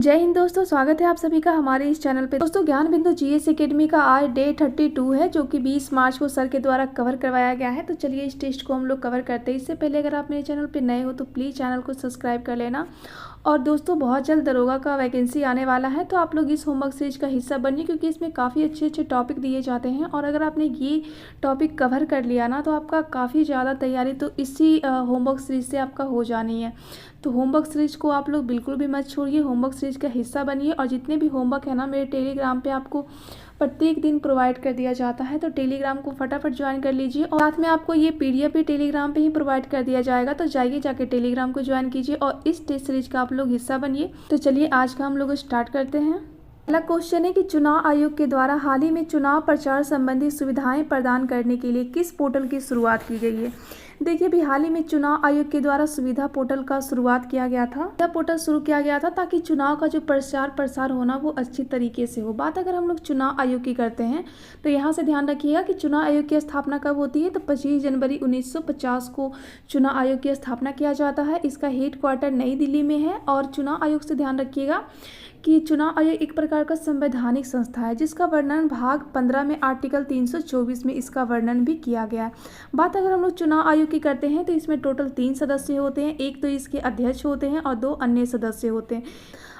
जय हिंद दोस्तों, स्वागत है आप सभी का हमारे इस चैनल पे। दोस्तों, ज्ञान बिंदु जीएस एकेडमी का आज डे 32 है, जो कि 20 मार्च को सर के द्वारा कवर करवाया गया है। तो चलिए इस टेस्ट को हम लोग कवर करते हैं। इससे पहले अगर आप मेरे चैनल पे नए हो तो प्लीज़ चैनल को सब्सक्राइब कर लेना। और दोस्तों, बहुत जल्द दरोगा का वैकेंसी आने वाला है, तो आप लोग इस होमवर्क सीरीज का हिस्सा बनिए, क्योंकि इसमें काफ़ी अच्छे अच्छे टॉपिक दिए जाते हैं। और अगर आपने ये टॉपिक कवर कर लिया ना, तो आपका काफ़ी ज़्यादा तैयारी तो इसी होमवर्क सीरीज से आपका हो जानी है। तो होमवर्क सीरीज को आप लोग बिल्कुल भी मत छोड़िए, होमवर्क सीरीज का हिस्सा बनिए। और जितने भी होमवर्क है ना, मेरे टेलीग्राम पे आपको प्रत्येक दिन प्रोवाइड कर दिया जाता है, तो टेलीग्राम को फटाफट ज्वाइन कर लीजिए। और साथ में आपको ये पीडीएफ भी टेलीग्राम पे ही प्रोवाइड कर दिया जाएगा, तो जाइए जाके टेलीग्राम को ज्वाइन कीजिए और इस टेस्ट सीरीज का आप लोग हिस्सा बनिए। तो चलिए आज का हम लोग स्टार्ट करते हैं। पहला क्वेश्चन है कि चुनाव आयोग के द्वारा हाल ही में चुनाव प्रचार संबंधी सुविधाएं प्रदान करने के लिए किस पोर्टल की शुरुआत की गई है। देखिए, अभी हाल ही में चुनाव आयोग के द्वारा सुविधा पोर्टल का शुरुआत किया गया था। सुविधा पोर्टल शुरू किया गया था ताकि चुनाव का जो प्रचार प्रसार होना वो अच्छी तरीके से हो। बात अगर हम लोग चुनाव आयोग की करते हैं तो यहाँ से ध्यान रखिएगा कि चुनाव आयोग की स्थापना कब होती है, तो 25 जनवरी 1950 को चुनाव आयोग की स्थापना किया जाता है। इसका हेड क्वार्टर नई दिल्ली में है। और चुनाव आयोग से ध्यान रखिएगा कि चुनाव आयोग एक प्रकार का संवैधानिक संस्था है, जिसका वर्णन भाग 15 में आर्टिकल 324 में इसका वर्णन भी किया गया है। बात अगर हम लोग चुनाव आयोग की करते हैं तो इसमें टोटल 3 सदस्य होते हैं। एक तो इसके अध्यक्ष होते हैं और 2 अन्य सदस्य होते हैं।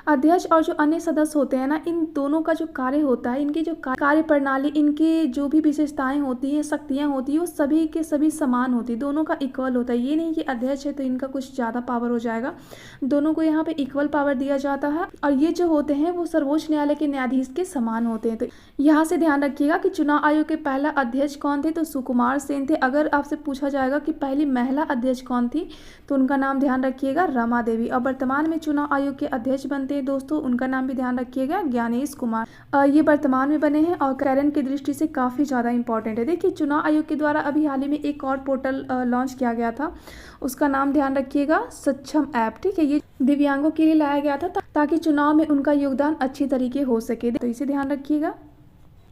अध्यक्ष और जो अन्य सदस्य होते हैं ना, इन दोनों का जो कार्य होता है, इनकी जो कार्य प्रणाली, इनकी जो भी विशेषताएं होती हैं, शक्तियां होती हैं, वो सभी के सभी समान होती है, दोनों का इक्वल होता है। ये नहीं कि अध्यक्ष है तो इनका कुछ ज़्यादा पावर हो जाएगा, दोनों को यहाँ पे इक्वल पावर दिया जाता है। और ये जो होते हैं वो सर्वोच्च न्यायालय के न्यायाधीश के समान होते हैं। तो यहाँ से ध्यान रखिएगा कि चुनाव आयोग के पहला अध्यक्ष कौन थे, तो सुकुमार सेन थे। अगर आपसे पूछा जाएगा कि पहली महिला अध्यक्ष कौन थी, तो उनका नाम ध्यान रखिएगा, रमा देवी। और वर्तमान में चुनाव आयोग के अध्यक्ष बनते हैं दोस्तों, उनका नाम भी ध्यान रखिएगा, ज्ञानेश कुमार। ये वर्तमान में बने हैं और कैरेन की दृष्टि से काफ़ी ज़्यादा इंपॉर्टेंट है। देखिए, चुनाव आयोग के द्वारा अभी हाल ही में एक और पोर्टल लॉन्च किया गया था, उसका नाम ध्यान रखिएगा, सक्षम ऐप। ठीक है, ये दिव्यांगों के लिए लाया गया था ताकि चुनाव में उनका योगदान अच्छी तरीके हो सके, तो इसे ध्यान रखिएगा।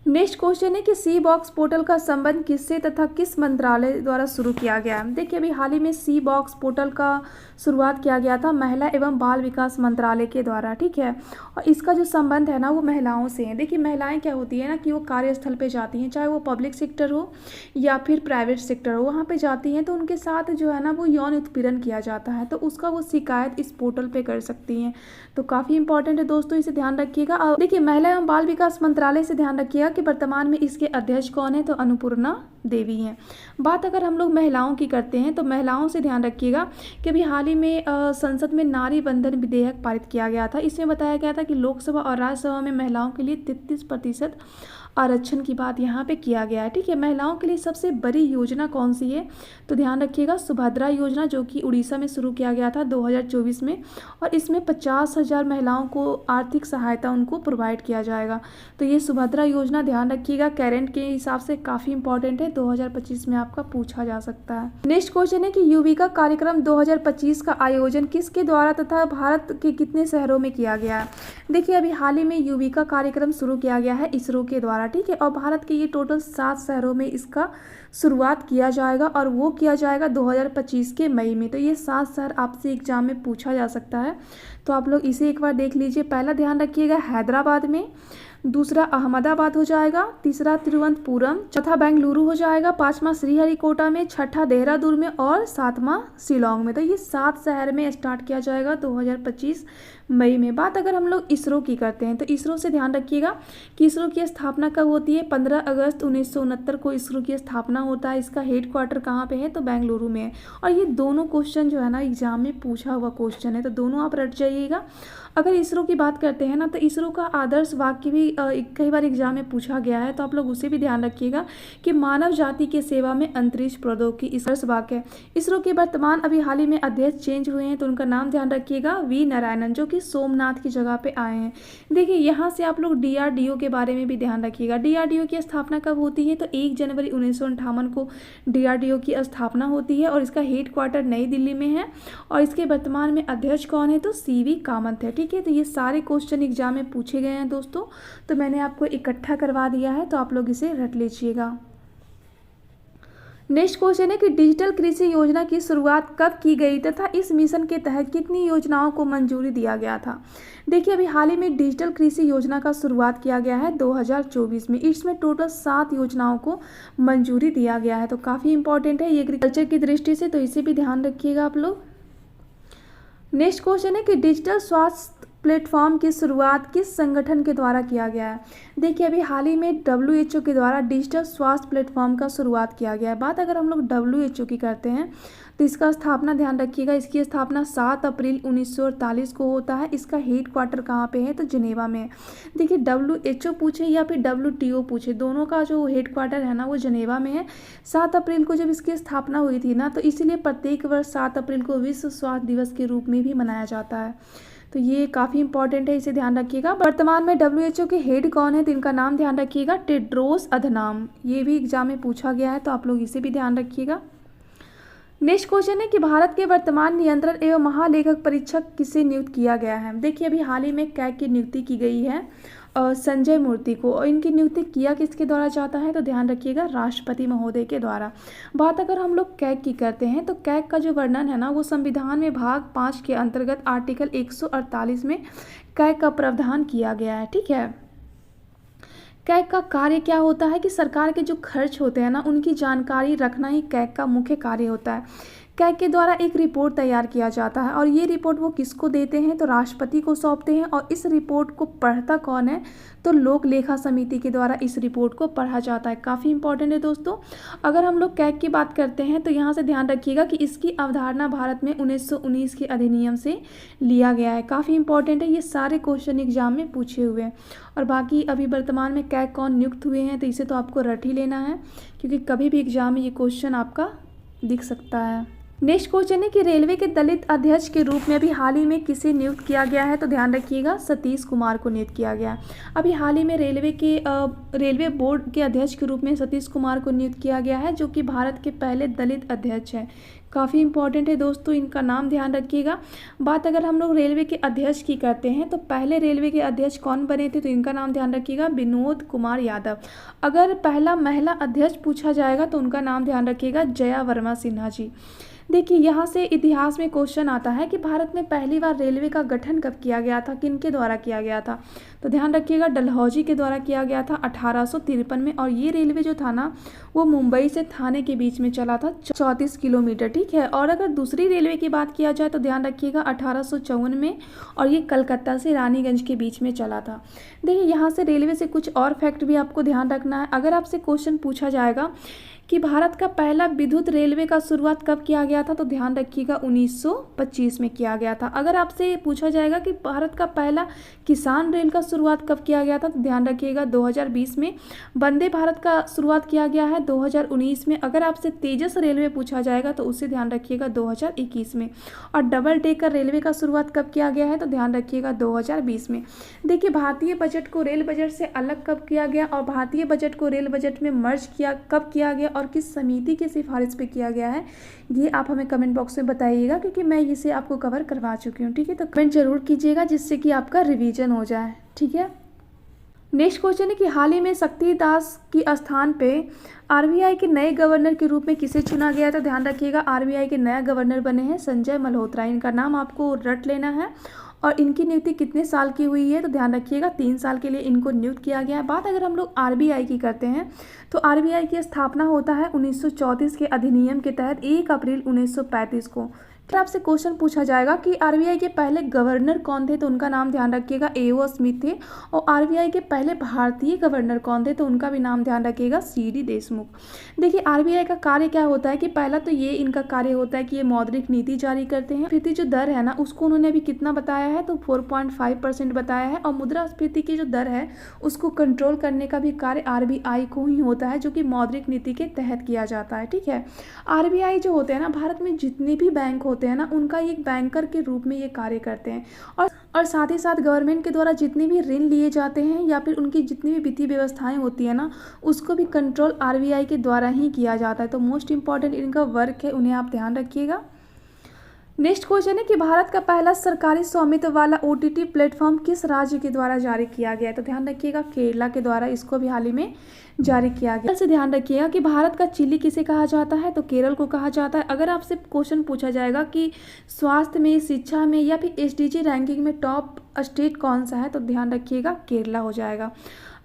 नेक्स्ट क्वेश्चन है कि सी बॉक्स पोर्टल का संबंध किससे तथा किस मंत्रालय द्वारा शुरू किया गया है। देखिए, अभी हाल ही में सी बॉक्स पोर्टल का शुरुआत किया गया था महिला एवं बाल विकास मंत्रालय के द्वारा। ठीक है, और इसका जो संबंध है ना वो महिलाओं से है। देखिए, महिलाएं क्या होती है ना कि वो कार्यस्थल पे जाती हैं, चाहे वो पब्लिक सेक्टर हो या फिर प्राइवेट सेक्टर हो, वहाँ पे जाती हैं तो उनके साथ जो है ना वो यौन उत्पीड़न किया जाता है, तो उसका वो शिकायत इस पोर्टल पे कर सकती हैं। तो काफ़ी इंपॉर्टेंट है दोस्तों, इसे ध्यान रखिएगा। और देखिए, महिला एवं बाल विकास मंत्रालय से ध्यान रखिएगा कि वर्तमान में इसके अध्यक्ष कौन है, तो अन्नपूर्णा देवी हैं। बात अगर हम लोग महिलाओं की करते हैं तो महिलाओं से ध्यान रखिएगा कि अभी हाल ही में संसद में नारी बंधन विधेयक पारित किया गया था। इसमें बताया गया था कि लोकसभा और राज्यसभा में महिलाओं के लिए 33% आरक्षण की बात यहाँ पे किया गया है। ठीक है, महिलाओं के लिए सबसे बड़ी योजना कौन सी है, तो ध्यान रखिएगा, सुभद्रा योजना, जो कि उड़ीसा में शुरू किया गया था 2024 में। और इसमें 50,000 महिलाओं को आर्थिक सहायता उनको प्रोवाइड किया जाएगा। तो ये सुभद्रा योजना ध्यान रखिएगा, करेंट के हिसाब से काफ़ी इंपॉर्टेंट है, 2025 में आपका पूछा जा सकता है। नेक्स्ट क्वेश्चन है कि युविका कार्यक्रम 2025 का आयोजन किसके द्वारा तथा भारत के कितने शहरों में किया गया है। देखिए, अभी हाल ही में युविका कार्यक्रम शुरू किया गया है इसरो के द्वारा। ठीक है, और भारत के ये टोटल 7 शहरों में इसका शुरुआत किया जाएगा, और वो किया जाएगा 2025 के मई में। तो ये 7 शहर आपसे एग्जाम में पूछा जा सकता है, तो आप लोग इसे एक बार देख लीजिए। पहला ध्यान रखिएगा हैदराबाद में, दूसरा अहमदाबाद हो जाएगा, तीसरा तिरुवनंतपुरम, चौथा बेंगलुरु हो जाएगा, पांचवा श्रीहरिकोटा में, छठा देहरादून में और सातवां शिलोंग में। तो ये 7 शहर में स्टार्ट किया जाएगा 2025 मई में। बात अगर हम लोग इसरो की करते हैं तो इसरो से ध्यान रखिएगा कि इसरो की स्थापना कब होती है, 15 अगस्त 1969 को इसरो की स्थापना होता है। इसका हेड क्वार्टर कहाँ पे है, तो बेंगलुरु में है। और ये दोनों क्वेश्चन जो है ना एग्जाम में पूछा हुआ क्वेश्चन है, तो दोनों आप रट जाइएगा। अगर इसरो की बात करते हैं ना, तो इसरो का आदर्श वाक्य भी कई बार एग्जाम में पूछा गया है, तो आप लोग उसे भी ध्यान रखिएगा कि मानव जाति के सेवा में अंतरिक्ष प्रौद्योगिकी आदर्श वाक्य है। इसरो के वर्तमान अभी हाल ही में अध्यक्ष चेंज हुए हैं, तो उनका नाम ध्यान रखिएगा, वी नारायणन, जो कि सोमनाथ की जगह पे आए हैं। देखिए, यहाँ से आप लोग डीआरडीओ के बारे में भी ध्यान रखिएगा। डीआरडीओ की स्थापना कब होती है, तो 1 जनवरी 1958 को डीआरडीओ की स्थापना होती है, और इसका हेड क्वार्टर नई दिल्ली में है। और इसके वर्तमान में अध्यक्ष कौन है, तो सीवी कामत है। ठीक है, तो ये सारे क्वेश्चन एग्जाम में पूछे गए हैं दोस्तों, तो मैंने आपको इकट्ठा करवा दिया है, तो आप लोग इसे रट लीजिएगा। नेक्स्ट क्वेश्चन है कि डिजिटल कृषि योजना की शुरुआत कब की गई तथा इस मिशन के तहत कितनी योजनाओं को मंजूरी दिया गया था। देखिए अभी हाल ही में डिजिटल कृषि योजना का शुरुआत किया गया है 2024 में। इसमें टोटल 7 योजनाओं को मंजूरी दिया गया है, तो काफ़ी इंपॉर्टेंट है ये एग्रीकल्चर की दृष्टि से, तो इसे भी ध्यान रखिएगा आप लोग। नेक्स्ट क्वेश्चन है कि डिजिटल स्वास्थ्य प्लेटफॉर्म की शुरुआत किस संगठन के द्वारा किया गया है। देखिए अभी हाल ही में WHO के द्वारा डिजिटल स्वास्थ्य प्लेटफॉर्म का शुरुआत किया गया है। बात अगर हम लोग WHO की करते हैं तो इसका स्थापना ध्यान रखिएगा, इसकी स्थापना 7 अप्रैल 1948 को होता है। इसका हेड क्वार्टर कहाँ पे है तो जिनेवा में है। देखिए WHO पूछे या फिर WTO पूछे, दोनों का जो हेड क्वार्टर है ना वो जिनेवा में है। 7 अप्रैल को जब इसकी स्थापना हुई थी ना, तो इसीलिए प्रत्येक वर्ष 7 अप्रैल को विश्व स्वास्थ्य दिवस के रूप में भी मनाया जाता है। तो ये काफ़ी इंपॉर्टेंट है, इसे ध्यान रखिएगा। वर्तमान में WHO के हेड कौन है तो इनका नाम ध्यान रखिएगा, टेड्रोस अधनाम। ये भी एग्जाम में पूछा गया है, तो आप लोग इसे भी ध्यान रखिएगा। नेक्स्ट क्वेश्चन है कि भारत के वर्तमान नियंत्रण एवं महालेखक परीक्षक किसे नियुक्त किया गया है। देखिए अभी हाल ही में कैग की नियुक्ति की गई है संजय मूर्ति को, और इनकी नियुक्ति किया किसके द्वारा जाता है तो ध्यान रखिएगा राष्ट्रपति महोदय के द्वारा। बात अगर हम लोग कैग की करते हैं तो कैग का जो वर्णन है ना वो संविधान में भाग 5 के अंतर्गत आर्टिकल 148 में कैग का प्रावधान किया गया है। ठीक है, कैग का कार्य क्या होता है कि सरकार के जो खर्च होते हैं ना उनकी जानकारी रखना ही कैग का मुख्य कार्य होता है। कैग के द्वारा एक रिपोर्ट तैयार किया जाता है और ये रिपोर्ट वो किसको देते हैं तो राष्ट्रपति को सौंपते हैं, और इस रिपोर्ट को पढ़ता कौन है तो लोक लेखा समिति के द्वारा इस रिपोर्ट को पढ़ा जाता है। काफ़ी इंपॉर्टेंट है दोस्तों। अगर हम लोग कैग की बात करते हैं तो यहाँ से ध्यान रखिएगा कि इसकी अवधारणा भारत में 1919 के अधिनियम से लिया गया है। काफ़ी इंपॉर्टेंट है, ये सारे क्वेश्चन एग्जाम में पूछे हुए हैं। और बाकी अभी वर्तमान में कैग कौन नियुक्त हुए हैं तो इसे तो आपको रट ही लेना है, क्योंकि कभी भी एग्जाम में ये क्वेश्चन आपका दिख सकता है। नेक्स्ट क्वेश्चन है कि रेलवे के दलित अध्यक्ष के रूप में अभी हाल ही में किसे नियुक्त किया गया है तो ध्यान रखिएगा सतीश कुमार को नियुक्त किया गया है। अभी हाल ही में रेलवे बोर्ड के अध्यक्ष के रूप में सतीश कुमार को नियुक्त किया गया है, जो कि भारत के पहले दलित अध्यक्ष हैं। काफ़ी इंपॉर्टेंट है दोस्तों, इनका नाम ध्यान रखिएगा। बात अगर हम लोग रेलवे के अध्यक्ष की करते हैं तो पहले रेलवे के अध्यक्ष कौन बने थे तो इनका नाम ध्यान रखिएगा विनोद कुमार यादव। अगर पहला महिला अध्यक्ष पूछा जाएगा तो उनका नाम ध्यान रखिएगा जया वर्मा सिन्हा जी। देखिए यहाँ से इतिहास में क्वेश्चन आता है कि भारत में पहली बार रेलवे का गठन कब किया गया था, किनके द्वारा किया गया था तो ध्यान रखिएगा डलहौजी के द्वारा किया गया था 1853 में। और ये रेलवे जो था ना वो मुंबई से थाने के बीच में चला था 34 किलोमीटर। ठीक है, और अगर दूसरी रेलवे की बात किया जाए तो ध्यान रखिएगा 1854 में, और ये कलकत्ता से रानीगंज के बीच में चला था। देखिए यहाँ से रेलवे से कुछ और फैक्ट भी आपको ध्यान रखना है। अगर आपसे क्वेश्चन पूछा जाएगा कि भारत का पहला विद्युत रेलवे का शुरुआत कब किया गया था तो ध्यान रखिएगा 1925 में किया गया था। अगर आपसे पूछा जाएगा कि भारत का पहला किसान रेल का शुरुआत कब किया गया था तो ध्यान रखिएगा 2020 में। वंदे भारत का शुरुआत किया गया है 2019 में। अगर आपसे तेजस रेलवे पूछा जाएगा तो उसे ध्यान रखिएगा 2021 में। और डबल डेकर रेलवे का शुरुआत कब किया गया है तो ध्यान रखिएगा 2020 में। देखिए भारतीय बजट को रेल बजट से अलग कब किया गया और भारतीय बजट को रेल बजट में मर्ज कब किया गया और किस समिति की सिफारिश पे किया गया है, ये आप हमें कमेंट बॉक्स में बताइएगा, क्योंकि मैं इसे आपको कवर करवा चुकी हूँ। ठीक है, तो कमेंट जरूर कीजिएगा जिससे कि आपका रिवीजन हो जाए। ठीक है, नेक्स्ट क्वेश्चन है कि हाल ही में शक्तिदास की स्थान पे आरबीआई के नए गवर्नर के रूप में किसे चुना गया तो ध्यान रखिएगा आरबीआई के नया गवर्नर बने हैं संजय मल्होत्रा। इनका नाम आपको रट लेना है। और इनकी नियुक्ति कितने साल की हुई है तो ध्यान रखिएगा 3 साल के लिए इनको नियुक्त किया गया है। बात अगर हम लोग आरबीआई की करते हैं तो आरबीआई की स्थापना होता है 1934 के अधिनियम के तहत 1 अप्रैल 1935 को। फिर आपसे क्वेश्चन पूछा जाएगा कि आरबीआई के पहले गवर्नर कौन थे तो उनका नाम ध्यान रखिएगा एओ स्मिथ थे। और आरबीआई के पहले भारतीय गवर्नर कौन थे तो उनका भी नाम ध्यान रखिएगा सीडी देशमुख। देखिए आरबीआई का कार्य क्या होता है कि पहला तो ये इनका कार्य होता है कि ये मौद्रिक नीति जारी करते हैं। स्फीति जो दर है ना उसको उन्होंने अभी कितना बताया है तो 4.5% बताया है। और मुद्रास्फीति की जो दर है उसको कंट्रोल करने का भी कार्य आरबीआई को ही होता है, जो कि मौद्रिक नीति के तहत किया जाता है। ठीक है, आरबीआई जो होते हैं ना भारत में जितने भी बैंक होते हैं ना उनका एक बैंकर के रूप में ये कार्य करते हैं। और साथ ही साथ गवर्नमेंट के द्वारा जितने भी ऋण लिए जाते हैं या फिर उनकी जितनी भी वित्तीय व्यवस्थाएं होती है ना उसको भी कंट्रोल आरबीआई के द्वारा ही किया जाता है। तो मोस्ट इंपॉर्टेंट इनका वर्क है, उन्हें आप ध्यान रखिएगा। नेक्स्ट क्वेश्चन है कि भारत का पहला सरकारी स्वामित्व वाला ओटीटी प्लेटफॉर्म किस राज्य के द्वारा जारी किया गया है? तो ध्यान रखिएगा केरला के द्वारा इसको भी हाल ही में जारी किया गया। से ध्यान रखिएगा कि भारत का चिली किसे कहा जाता है? तो केरल को कहा जाता है। अगर आपसे क्वेश्चन पूछा जाएगा कि स्वास्थ्य में, शिक्षा में या फिर एसडीजी रैंकिंग में टॉप स्टेट कौन सा है, तो ध्यान रखिएगा केरला हो जाएगा।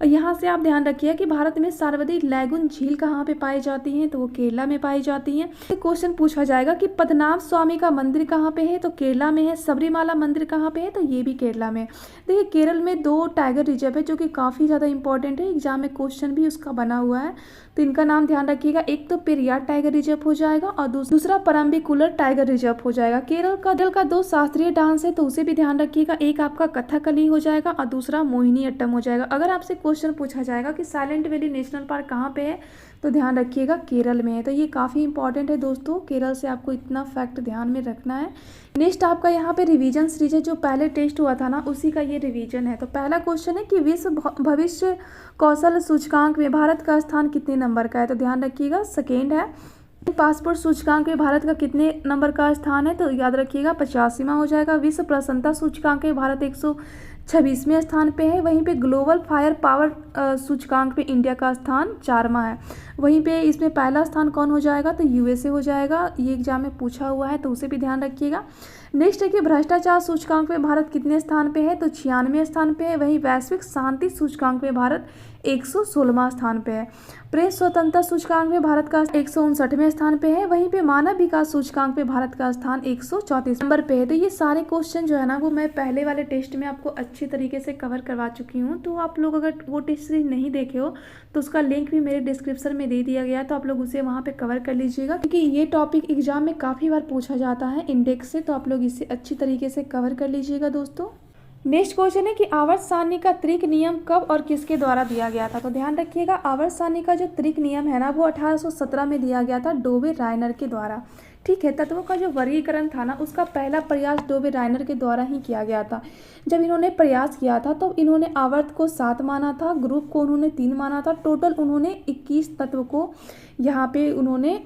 यहाँ से आप ध्यान रखिएगा कि भारत में सर्वाधिक लैगून झील कहाँ पे पाई जाती हैं? तो वो केरला में पाई जाती हैं। क्वेश्चन पूछा जाएगा कि पद्मनाभ स्वामी का मंदिर कहाँ पे है? तो केरला में है। सबरीमाला मंदिर कहाँ पे है? तो ये भी केरला में। देखिए केरल में 2 टाइगर रिजर्व है जो कि काफ़ी ज़्यादा इंपॉर्टेंट है, एग्जाम में क्वेश्चन भी उसका बना हुआ है। तो इनका नाम ध्यान रखिएगा, एक तो पेरियार टाइगर रिजर्व हो जाएगा और दूसरा परम्बिकुलर टाइगर रिजर्व हो जाएगा। केरल का 2 शास्त्रीय डांस है तो उसे भी ध्यान रखिएगा, एक आपका कथकली हो जाएगा और दूसरा मोहिनी अट्टम हो जाएगा। अगर आपसे क्वेश्चन पूछा जाएगा कि साइलेंट वैली नेशनल पार्क कहाँ पे है, तो ध्यान रखिएगा केरल में है। तो ये काफ़ी इंपॉर्टेंट है दोस्तों, केरल से आपको इतना फैक्ट ध्यान में रखना है। नेक्स्ट आपका यहाँ पे रिवीजन सीरीज है, जो पहले टेस्ट हुआ था ना उसी का ये रिवीजन है। तो पहला क्वेश्चन है कि विश्व भविष्य कौशल सूचकांक में भारत का स्थान कितने नंबर का है? तो ध्यान रखिएगा सेकेंड है। पासपोर्ट सूचकांक में भारत का कितने नंबर का स्थान है? तो याद रखिएगा 85वां हो जाएगा। विश्व प्रसन्नता सूचकांक में भारत 126वें स्थान पे है। वहीं पे ग्लोबल फायर पावर सूचकांक पे इंडिया का स्थान 4वां है। वहीं पे इसमें पहला स्थान कौन हो जाएगा? तो यूएसए हो जाएगा। ये एग्जाम में पूछा हुआ है तो उसे भी ध्यान रखिएगा। नेक्स्ट है कि भ्रष्टाचार सूचकांक में भारत कितने स्थान पे है? तो 96वें स्थान पे है। वहीं वैश्विक शांति सूचकांक में भारत 116वां स्थान पे है। प्रेस स्वतंत्रता सूचकांक में भारत का 159वें स्थान पे है। वहीं पे मानव विकास सूचकांक पे भारत का स्थान 134 नंबर पे है। तो ये सारे क्वेश्चन जो है ना वो मैं पहले वाले टेस्ट में आपको अच्छी तरीके से कवर करवा चुकी हूँ। तो आप लोग अगर वो टेस्ट सीरीज नहीं देखे हो तो उसका लिंक भी मेरे डिस्क्रिप्शन में दे दिया गया है, तो आप लोग उसे वहाँ पे कवर कर लीजिएगा, क्योंकि ये टॉपिक एग्जाम में काफ़ी बार पूछा जाता है इंडेक्स से। तो आप लोग इसे अच्छी तरीके से कवर कर लीजिएगा दोस्तों। नेक्स्ट क्वेश्चन है कि आवर्त सारणी का त्रिक नियम कब और किसके द्वारा दिया गया था? तो ध्यान रखिएगा आवर्त सारणी का जो त्रिक नियम है ना वो 1817 में दिया गया था डोबे रायनर के द्वारा। ठीक है, तत्वों का जो वर्गीकरण था ना उसका पहला प्रयास डोबे रायनर के द्वारा ही किया गया था। जब इन्होंने प्रयास किया था तो इन्होंने आवर्त को 7 माना था, ग्रुप को उन्होंने 3 माना था, टोटल उन्होंने 21 तत्व को यहाँ पे उन्होंने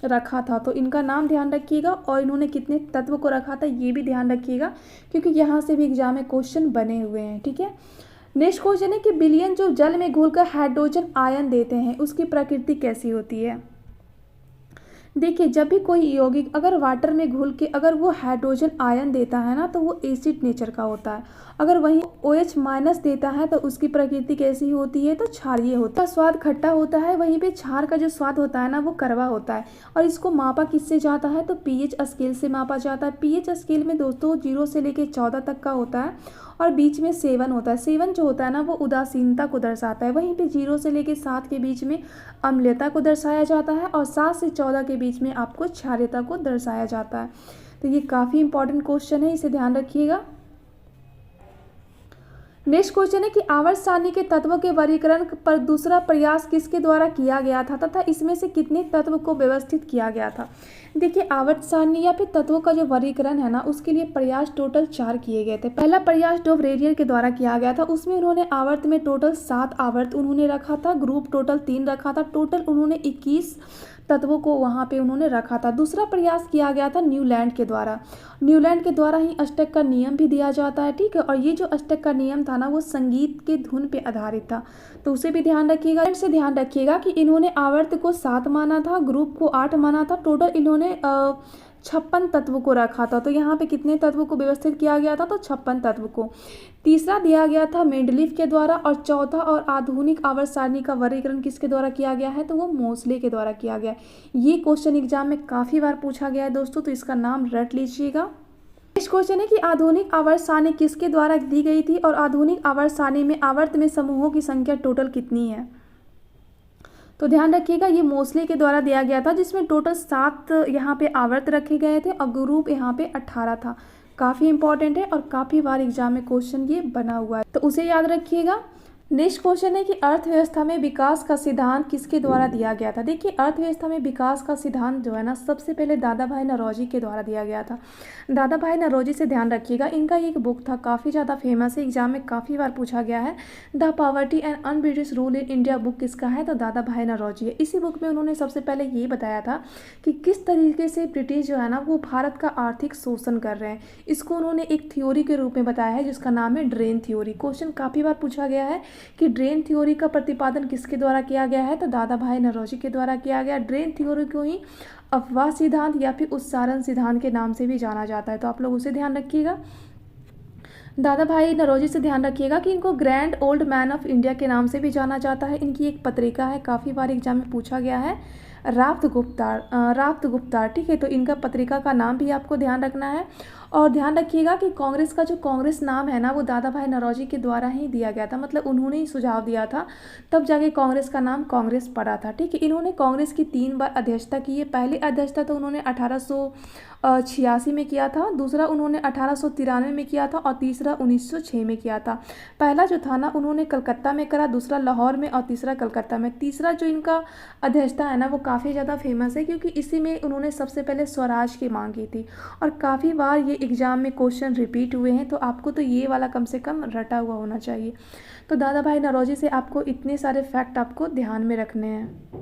रखा था। तो इनका नाम ध्यान रखिएगा और इन्होंने कितने तत्व को रखा था ये भी ध्यान रखिएगा, क्योंकि यहाँ से भी एग्जाम में क्वेश्चन बने हुए हैं। ठीक है, नेक्स्ट क्वेश्चन है कि विलयन जो जल में घुलकर हाइड्रोजन आयन देते हैं उसकी प्रकृति कैसी होती है? देखिए जब भी कोई यौगिक अगर वाटर में घुल के अगर वो हाइड्रोजन आयन देता है ना तो वो एसिड नेचर का होता है। अगर वहीं OH- देता है तो उसकी प्रकृति कैसी होती है? तो क्षारीय होता है। स्वाद खट्टा होता है, वहीं पे क्षार का जो स्वाद होता है ना वो कड़वा होता है। और इसको मापा किससे जाता है? तो pH स्केल से मापा जाता है। pH स्केल में दोस्तों 0 से लेके 14 तक का होता है और बीच में 7 होता है। 7 जो होता है ना वो उदासीनता को दर्शाता है। वहीं पे 0 से लेके 7 के बीच में अम्लता को दर्शाया जाता है और 7 से 14 के बीच में आपको क्षारीयता को दर्शाया जाता है। तो ये काफ़ी इंपॉर्टेंट क्वेश्चन है, इसे ध्यान रखिएगा। नेक्स्ट क्वेश्चन है कि आवर्त सारणी के तत्वों के वर्गीकरण पर दूसरा प्रयास किसके द्वारा किया गया था तथा इसमें से कितने तत्व को व्यवस्थित किया गया था? देखिए आवर्त सारणी या फिर तत्वों का जो वर्गीकरण है ना उसके लिए प्रयास टोटल 4 किए गए थे। पहला प्रयास डोवरेरियर के द्वारा किया गया था, उसमें उन्होंने आवर्त में टोटल 7 आवर्त उन्होंने रखा था, ग्रुप टोटल 3 रखा था, टोटल उन्होंने 21 तत्वों को वहाँ पे उन्होंने रखा था। दूसरा प्रयास किया गया था न्यूलैंड के द्वारा। न्यूलैंड के द्वारा ही अष्टक का नियम भी दिया जाता है। ठीक है, और ये जो अष्टक का नियम था ना वो संगीत के धुन पे आधारित था, तो उसे भी ध्यान रखिएगा। से ध्यान रखिएगा कि इन्होंने आवर्त को 7 माना था, ग्रुप को 8 माना था, टोटल इन्होंने 56 तत्व को रखा था। तो यहाँ पे कितने तत्वों को व्यवस्थित किया गया था? तो 56 तत्व को। तीसरा दिया गया था मेंडलीफ के द्वारा और चौथा और आधुनिक आवर्त सारणी का वर्गीकरण किसके द्वारा किया गया है? तो वो मोसले के द्वारा किया गया। ये क्वेश्चन एग्जाम में काफ़ी बार पूछा गया है दोस्तों, तो इसका नाम रट लीजिएगा। नेक्स्ट क्वेश्चन है कि आधुनिक आवर्त सारणी किसके द्वारा दी गई थी और आधुनिक आवर्त सारणी में आवर्त में समूहों की संख्या टोटल कितनी है? तो ध्यान रखिएगा ये मोसले के द्वारा दिया गया था, जिसमें टोटल 7 यहाँ पे आवर्त रखे गए थे और ग्रुप यहाँ पे 18 था। काफ़ी इंपॉर्टेंट है और काफ़ी बार एग्जाम में क्वेश्चन ये बना हुआ है, तो उसे याद रखिएगा। नेक्स्ट क्वेश्चन है कि अर्थव्यवस्था में विकास का सिद्धांत किसके द्वारा दिया गया था। देखिए अर्थव्यवस्था में विकास का सिद्धांत जो है ना सबसे पहले दादा भाई नौरोजी के द्वारा दिया गया था। दादा भाई नौरोजी से ध्यान रखिएगा, इनका एक बुक था, काफ़ी ज़्यादा फेमस है, एग्जाम में काफ़ी बार पूछा गया है। The poverty and un British rule in India book किसका है, तो दादा भाई नौरोजी है। इसी बुक में उन्होंने सबसे पहले ये बताया था कि किस तरीके से ब्रिटिश जो है ना वो भारत का आर्थिक शोषण कर रहे हैं। इसको उन्होंने एक थ्योरी के रूप में बताया है जिसका नाम है ड्रेन थ्योरी। क्वेश्चन काफ़ी बार पूछा गया है कि ड्रेन थ्योरी का प्रतिपादन किसके द्वारा किया गया है, तो दादा भाई नौरोजी के द्वारा किया गया। ड्रेन थ्योरी को ही अफवाह सिद्धांत या फिर उच्चारण सिद्धांत के नाम से भी जाना जाता है, तो आप लोग उसे ध्यान रखिएगा। दादा भाई नौरोजी से ध्यान रखिएगा कि इनको grand old man of India के नाम से भी जाना जाता है। इनकी एक पत्रिका है, काफ़ी बार एग्जाम में पूछा गया है, राफ्त गुप्तार, ठीक है। तो इनका पत्रिका का नाम भी आपको ध्यान रखना है। और ध्यान रखिएगा कि कांग्रेस का जो कांग्रेस नाम है ना वो दादा भाई नौरोजी के द्वारा ही दिया गया था, मतलब उन्होंने ही सुझाव दिया था, तब जाके कांग्रेस का नाम कांग्रेस पड़ा था, ठीक है। इन्होंने कांग्रेस की 3 बार अध्यक्षता की है। पहली अध्यक्षता तो उन्होंने 1886 में किया था, दूसरा उन्होंने 1893 में किया था और तीसरा 1906 में किया था। पहला जो था ना उन्होंने कलकत्ता में करा, दूसरा लाहौर में और तीसरा कलकत्ता में। तीसरा जो इनका अध्यक्षता है ना वो काफ़ी ज़्यादा फेमस है क्योंकि इसी में उन्होंने सबसे पहले स्वराज की मांग की थी और काफ़ी बार ये एग्ज़ाम में क्वेश्चन रिपीट हुए हैं, तो आपको तो ये वाला कम से कम रटा हुआ होना चाहिए। तो दादा भाई नौरोजी से आपको इतने सारे फैक्ट आपको ध्यान में रखने हैं।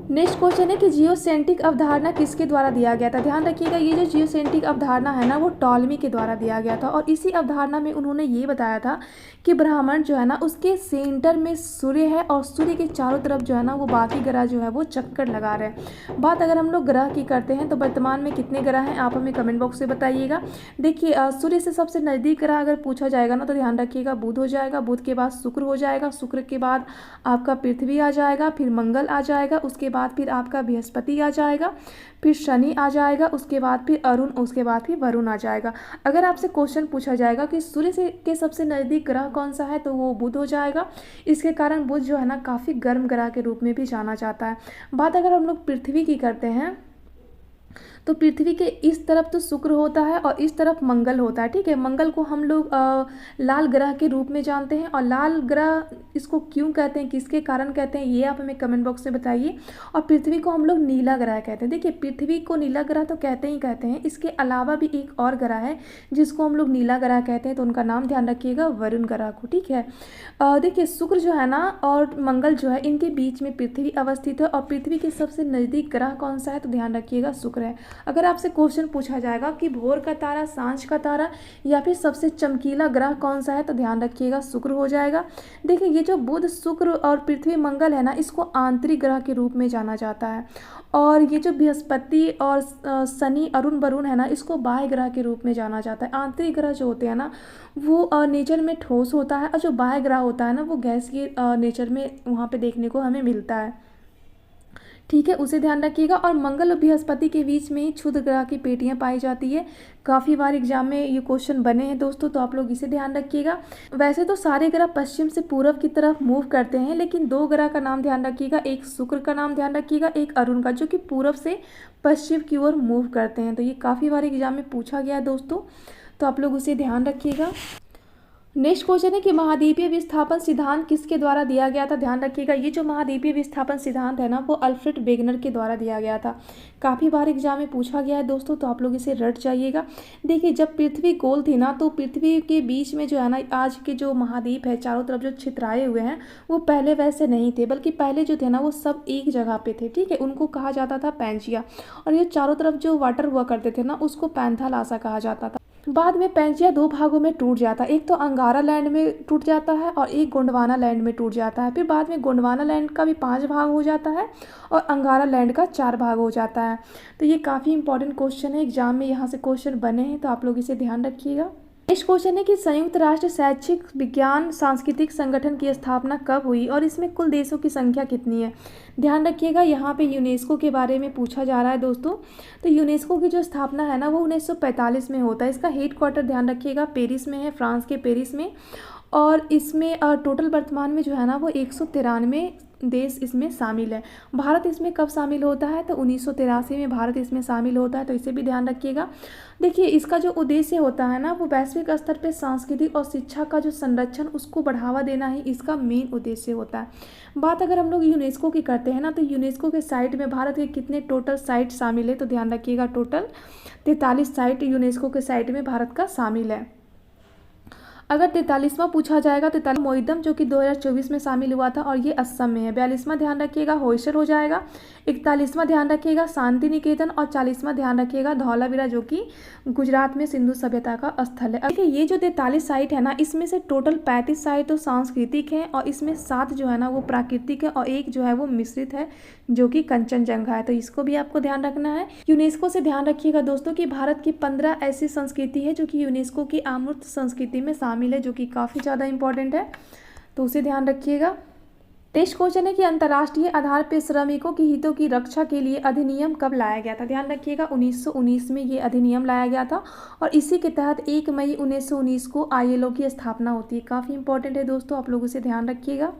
नेक्स्ट क्वेश्चन है कि जियोसेंट्रिक अवधारणा किसके द्वारा दिया गया था। ध्यान रखिएगा ये जो जियोसेंट्रिक अवधारणा है ना वो टॉलमी के द्वारा दिया गया था और इसी अवधारणा में उन्होंने ये बताया था कि ब्रह्मांड जो है ना उसके सेंटर में सूर्य है और सूर्य के चारों तरफ जो है ना वो बाकी ग्रह जो है वो चक्कर लगा रहे हैं। बात अगर हम लोग ग्रह की करते हैं तो वर्तमान में कितने ग्रह हैं आप हमें कमेंट बॉक्स में बताइएगा। देखिए सूर्य से सबसे नज़दीक ग्रह अगर पूछा जाएगा ना तो ध्यान रखिएगा बुध हो जाएगा, बुध के बाद शुक्र हो जाएगा, शुक्र के बाद आपका पृथ्वी आ जाएगा, फिर मंगल आ जाएगा, उसके बाद फिर आपका बृहस्पति आ जाएगा, फिर शनि आ जाएगा, उसके बाद फिर अरुण, उसके बाद फिर वरुण आ जाएगा। अगर आपसे क्वेश्चन पूछा जाएगा कि सूर्य से के सबसे नज़दीक ग्रह कौन सा है तो वो बुध हो जाएगा। इसके कारण बुध जो है ना काफ़ी गर्म ग्रह के रूप में भी जाना जाता है। बात अगर हम लोग पृथ्वी की करते हैं तो पृथ्वी के इस तरफ तो शुक्र होता है और इस तरफ मंगल होता है, ठीक है। मंगल को हम लोग लाल ग्रह के रूप में जानते हैं और लाल ग्रह इसको क्यों कहते हैं, किसके कारण कहते हैं, ये आप हमें कमेंट बॉक्स में बताइए। और पृथ्वी को हम लोग नीला ग्रह कहते हैं। देखिए पृथ्वी को नीला ग्रह तो कहते ही कहते हैं, इसके अलावा भी एक और ग्रह है जिसको हम लोग नीला ग्रह कहते हैं, तो उनका नाम ध्यान रखिएगा, वरुण ग्रह को, ठीक है। देखिए शुक्र जो है ना और मंगल जो है इनके बीच में पृथ्वी अवस्थित है और पृथ्वी के सबसे नज़दीक ग्रह कौन सा है तो ध्यान रखिएगा शुक्र है। अगर आपसे क्वेश्चन पूछा जाएगा कि भोर का तारा, सांझ का तारा या फिर सबसे चमकीला ग्रह कौन सा है तो ध्यान रखिएगा शुक्र हो जाएगा। देखिए ये जो बुध, शुक्र और पृथ्वी, मंगल है ना इसको आंतरिक ग्रह के रूप में जाना जाता है और ये जो बृहस्पति और शनि, अरुण, वरुण है ना इसको बाह्य ग्रह के रूप में जाना जाता है। आंतरिक ग्रह जो होते हैं ना वो नेचर में ठोस होता है और जो बाह्य ग्रह होता है ना वो गैस के नेचर में वहाँ पे देखने को हमें मिलता है, ठीक है, उसे ध्यान रखिएगा। और मंगल और बृहस्पति के बीच में ही क्षुद्र ग्रह की पेटियां पाई जाती है। काफ़ी बार एग्जाम में ये क्वेश्चन बने हैं दोस्तों, तो आप लोग इसे ध्यान रखिएगा। वैसे तो सारे ग्रह पश्चिम से पूर्व की तरफ मूव करते हैं, लेकिन 2 ग्रह का नाम ध्यान रखिएगा, एक शुक्र का नाम ध्यान रखिएगा, एक अरुण का, जो कि पूर्व से पश्चिम की ओर मूव करते हैं। तो ये काफ़ी बार एग्जाम में पूछा गया है दोस्तों, तो आप लोग उसे ध्यान रखिएगा। नेक्स्ट क्वेश्चन है कि महाद्वीपीय विस्थापन सिद्धांत किसके द्वारा दिया गया था। ध्यान रखिएगा ये जो महाद्वीपीय विस्थापन सिद्धांत है ना वो अल्फ्रेड वेगनर के द्वारा दिया गया था। काफ़ी बार एग्जाम में पूछा गया है दोस्तों, तो आप लोग इसे रट जाइएगा। देखिए जब पृथ्वी गोल थी ना तो पृथ्वी के बीच में जो है ना आज के जो महाद्वीप है चारों तरफ जो छितराए हुए हैं वो पहले वैसे नहीं थे, बल्कि पहले जो थे ना वो सब एक जगह पे थे, ठीक है। उनको कहा जाता था पैंजिया और ये चारों तरफ जो वाटर हुआ करते थे ना उसको पैंथालासा कहा जाता था। बाद में पैंजिया 2 भागों में टूट जाता है, एक तो अंगारा लैंड में टूट जाता है और एक गोंडवाना लैंड में टूट जाता है। फिर बाद में गोंडवाना लैंड का भी 5 भाग हो जाता है और अंगारा लैंड का 4 भाग हो जाता है। तो ये काफ़ी इंपॉर्टेंट क्वेश्चन है, एग्जाम में यहाँ से क्वेश्चन बने हैं, तो आप लोग इसे ध्यान रखिएगा। नेक्स्ट क्वेश्चन है कि संयुक्त राष्ट्र शैक्षिक विज्ञान सांस्कृतिक संगठन की स्थापना कब हुई और इसमें कुल देशों की संख्या कितनी है। ध्यान रखिएगा यहाँ पे यूनेस्को के बारे में पूछा जा रहा है दोस्तों। तो यूनेस्को की जो स्थापना है ना वो 1945 में होता है। इसका हेड क्वार्टर ध्यान रखिएगा पेरिस में है, फ्रांस के पेरिस में। और इसमें टोटल वर्तमान में जो है ना वो 193 देश इसमें शामिल है। भारत इसमें कब शामिल होता है, तो 1983 में भारत इसमें शामिल होता है, तो इसे भी ध्यान रखिएगा। देखिए इसका जो उद्देश्य होता है ना वो वैश्विक स्तर पे सांस्कृतिक और शिक्षा का जो संरक्षण उसको बढ़ावा देना ही इसका मेन उद्देश्य होता है। बात अगर हम लोग यूनेस्को की करते हैं ना, तो यूनेस्को के साइट में भारत के कितने टोटल साइट शामिल है, तो ध्यान रखिएगा टोटल 43 साइट यूनेस्को के साइट में भारत का शामिल है। अगर 43वां पूछा जाएगा तो 43 मोइदम जो कि 2024 में शामिल हुआ था और ये असम में है। 42वां ध्यान रखिएगा होइसर हो जाएगा। 41वां ध्यान रखिएगा शांति निकेतन और 40वां ध्यान रखिएगा धौलावीरा जो कि गुजरात में सिंधु सभ्यता का स्थल है। देखिए ये जो 43 साइट है ना इसमें से टोटल 35 साइट तो सांस्कृतिक है और इसमें 7 जो है ना वो प्राकृतिक है और एक जो है वो मिश्रित है जो कि कंचनजंगा है, तो इसको भी आपको ध्यान रखना है। यूनेस्को से ध्यान रखिएगा दोस्तों कि भारत की 15 ऐसी संस्कृति है जो कि यूनेस्को की अमूर्त संस्कृति में शामिल है, जो कि काफ़ी ज़्यादा इंपॉर्टेंट है, तो उसे ध्यान रखिएगा। नेक्स्ट क्वेश्चन है कि अंतर्राष्ट्रीय आधार पर श्रमिकों के हितों की रक्षा के लिए अधिनियम कब लाया गया था। ध्यान रखिएगा 1919 में ये अधिनियम लाया गया था और इसी के तहत 1 मई 1919 को ILO की स्थापना होती है। काफ़ी इंपॉर्टेंट है दोस्तों, आप लोग उसे ध्यान रखिएगा।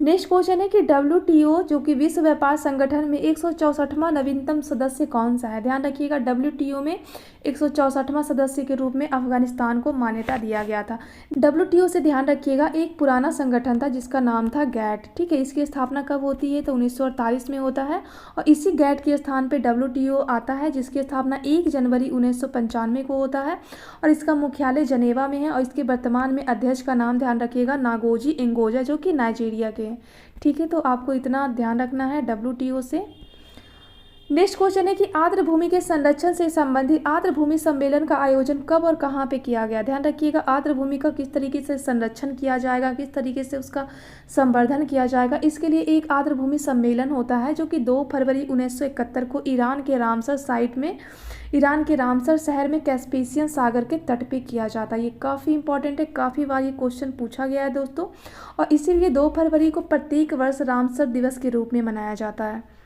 नेक्स्ट क्वेश्चन है कि WTO जो कि विश्व व्यापार संगठन में 164वां नवीनतम सदस्य कौन सा है। ध्यान रखिएगा WTO में 164वां सदस्य के रूप में अफगानिस्तान को मान्यता दिया गया था। WTO से ध्यान रखिएगा एक पुराना संगठन था जिसका नाम था गैट, ठीक है। इसकी स्थापना कब होती है, तो 1948 में होता है और इसी गैट के स्थान पे WTO आता है जिसकी स्थापना 1 जनवरी 1995 को होता है और इसका मुख्यालय जनेवा में है और इसके वर्तमान में अध्यक्ष का नाम ध्यान रखिएगा नागोजी एंगोजा जो कि नाइजीरिया के, ठीक है। तो आपको इतना ध्यान रखना है WTO से। नेक्स्ट क्वेश्चन है कि आर्द्र भूमि के संरक्षण से संबंधित आर्द्र भूमि सम्मेलन का आयोजन कब और कहाँ पे किया गया। ध्यान रखिएगा आर्द्र भूमि का किस तरीके से संरक्षण किया जाएगा, किस तरीके से उसका संवर्धन किया जाएगा, इसके लिए एक आर्द्र भूमि सम्मेलन होता है जो कि 2 फरवरी 1971 को ईरान के रामसर साइट में, ईरान के रामसर शहर में कैस्पियन सागर के तट पे किया जाता है। ये काफ़ी इंपॉर्टेंट है, काफ़ी बार ये क्वेश्चन पूछा गया है दोस्तों और इसीलिए 2 फरवरी को प्रत्येक वर्ष रामसर दिवस के रूप में मनाया जाता है।